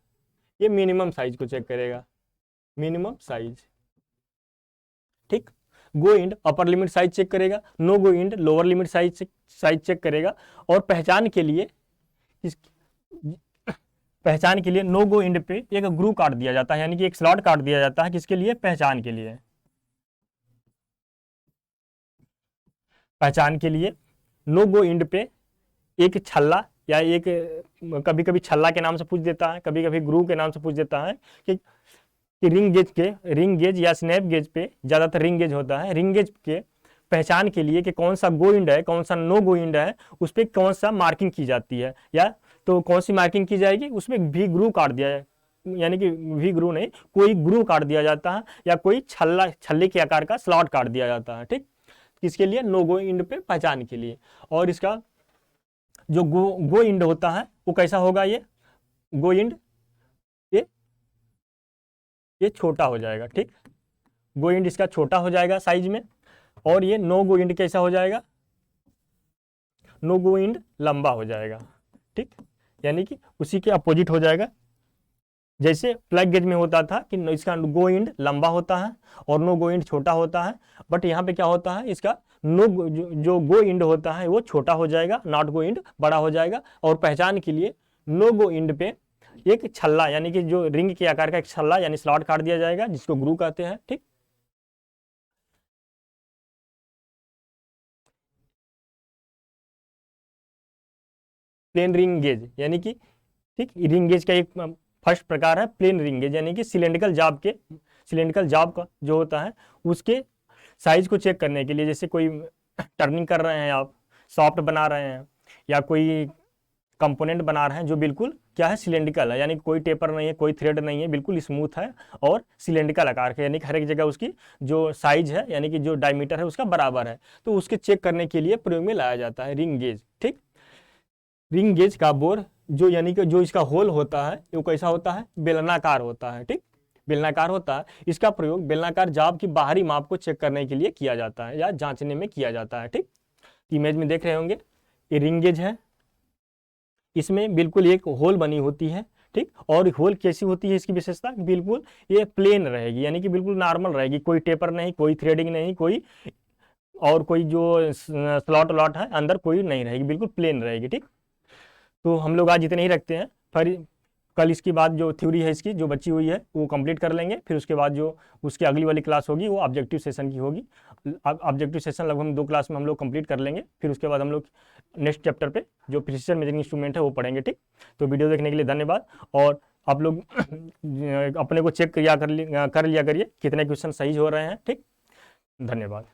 [SPEAKER 1] ये मिनिमम साइज को चेक करेगा, मिनिमम साइज, ठीक। Go end upper limit size check करेगा, no go end lower limit size check करेगा। और पहचान के लिए नो गो इंड पे एक ग्रुप काट दिया जाता है, यानी कि एक स्लॉट काट दिया जाता है, किसके लिए, पहचान के लिए। पहचान के लिए नो गो इंड पे एक छल्ला या एक, कभी कभी छल्ला के नाम से पूछ देता है, कभी कभी ग्रुप के नाम से पूछ देता है कि रिंग गेज या स्नैप गेज पे, ज्यादातर रिंग गेज होता है, रिंग गेज के पहचान के लिए कि कौन सा गो इंड है कौन सा नो गो इंड है, उस पर कौन सा मार्किंग की जाती है, या तो कौन सी मार्किंग की जाएगी, उसमें वी ग्रू काट दिया जाए, यानी कि वी ग्रू नहीं, कोई ग्रू काट दिया जाता है, या कोई छल्ले के आकार का स्लॉट काट दिया जाता है, ठीक, किसके लिए, नो गो इंड पे पहचान के लिए। और इसका जो गो इंड होता है वो कैसा होगा, ये गो इंड ये छोटा हो जाएगा, ठीक, गो इंड इसका छोटा हो जाएगा साइज में। और ये नो गो इंड कैसा हो जाएगा, नो गो इंड लंबा हो जाएगा, ठीक, यानी कि उसी के अपोजिट हो जाएगा। जैसे प्लग गेज में होता था कि इसका गो इंड लंबा होता है और नो गो इंड छोटा होता है, बट यहाँ पे क्या होता है, इसका जो गो इंड होता है वो छोटा हो जाएगा, नॉट गो इंड बड़ा हो जाएगा। और पहचान के लिए नो गो इंड पे एक छल्ला, यानी कि जो रिंग के आकार का एक छल्ला यानी स्लॉट काट दिया जाएगा, जिसको ग्रू कहते हैं, ठीक। प्लेन रिंग गेज, यानी कि ठीक, रिंग गेज का एक फर्स्ट प्रकार है प्लेन रिंग गेज, यानी कि सिलेंड्रिकल जाब का जो होता है उसके साइज को चेक करने के लिए, जैसे कोई टर्निंग कर रहे हैं आप, सॉफ्ट बना रहे हैं, या कोई कंपोनेंट बना रहे हैं जो बिल्कुल क्या है, सिलेंड्रिकल है, यानी कोई टेपर नहीं है, कोई थ्रेड नहीं है, बिल्कुल स्मूथ है और सिलेंड्रिकल आकार का, यानी कि हर एक जगह उसकी जो साइज है यानी कि जो डायमीटर है उसका बराबर है, तो उसके चेक करने के लिए प्रयोग में लाया जाता है रिंग गेज, ठीक। रिंग गेज का बोर जो, यानी कि जो इसका होल होता है वो कैसा होता है, बेलनाकार होता है, ठीक, बेलनाकार होता है। इसका प्रयोग बेलनाकार जाब की बाहरी माप को चेक करने के लिए किया जाता है या जांचने में किया जाता है, ठीक। इमेज में देख रहे होंगे ये रिंग गेज है, इसमें बिल्कुल एक होल बनी होती है, ठीक, और होल कैसी होती है, इसकी विशेषता बिल्कुल ये प्लेन रहेगी, यानी कि बिल्कुल नॉर्मल रहेगी, कोई टेपर नहीं, कोई थ्रेडिंग नहीं, कोई और कोई जो स्लॉट वॉट है अंदर कोई नहीं रहेगी, बिल्कुल प्लेन रहेगी, ठीक। तो हम लोग आज इतने ही रखते हैं, फिर कल इसकी बाद जो थ्योरी है इसकी जो बची हुई है वो कंप्लीट कर लेंगे, फिर उसके बाद जो उसकी अगली वाली क्लास होगी वो ऑब्जेक्टिव सेशन की होगी। ऑब्जेक्टिव सेशन लगभग 2 क्लास में हम लोग कंप्लीट कर लेंगे, फिर उसके बाद हम लोग नेक्स्ट चैप्टर पे जो प्रिसिशन मेजरिंग इंस्ट्रूमेंट है वो पढ़ेंगे, ठीक। तो वीडियो देखने के लिए धन्यवाद, और आप लोग अपने को चेक कर लिया करिए कितने क्वेश्चन सही हो रहे हैं, ठीक। धन्यवाद।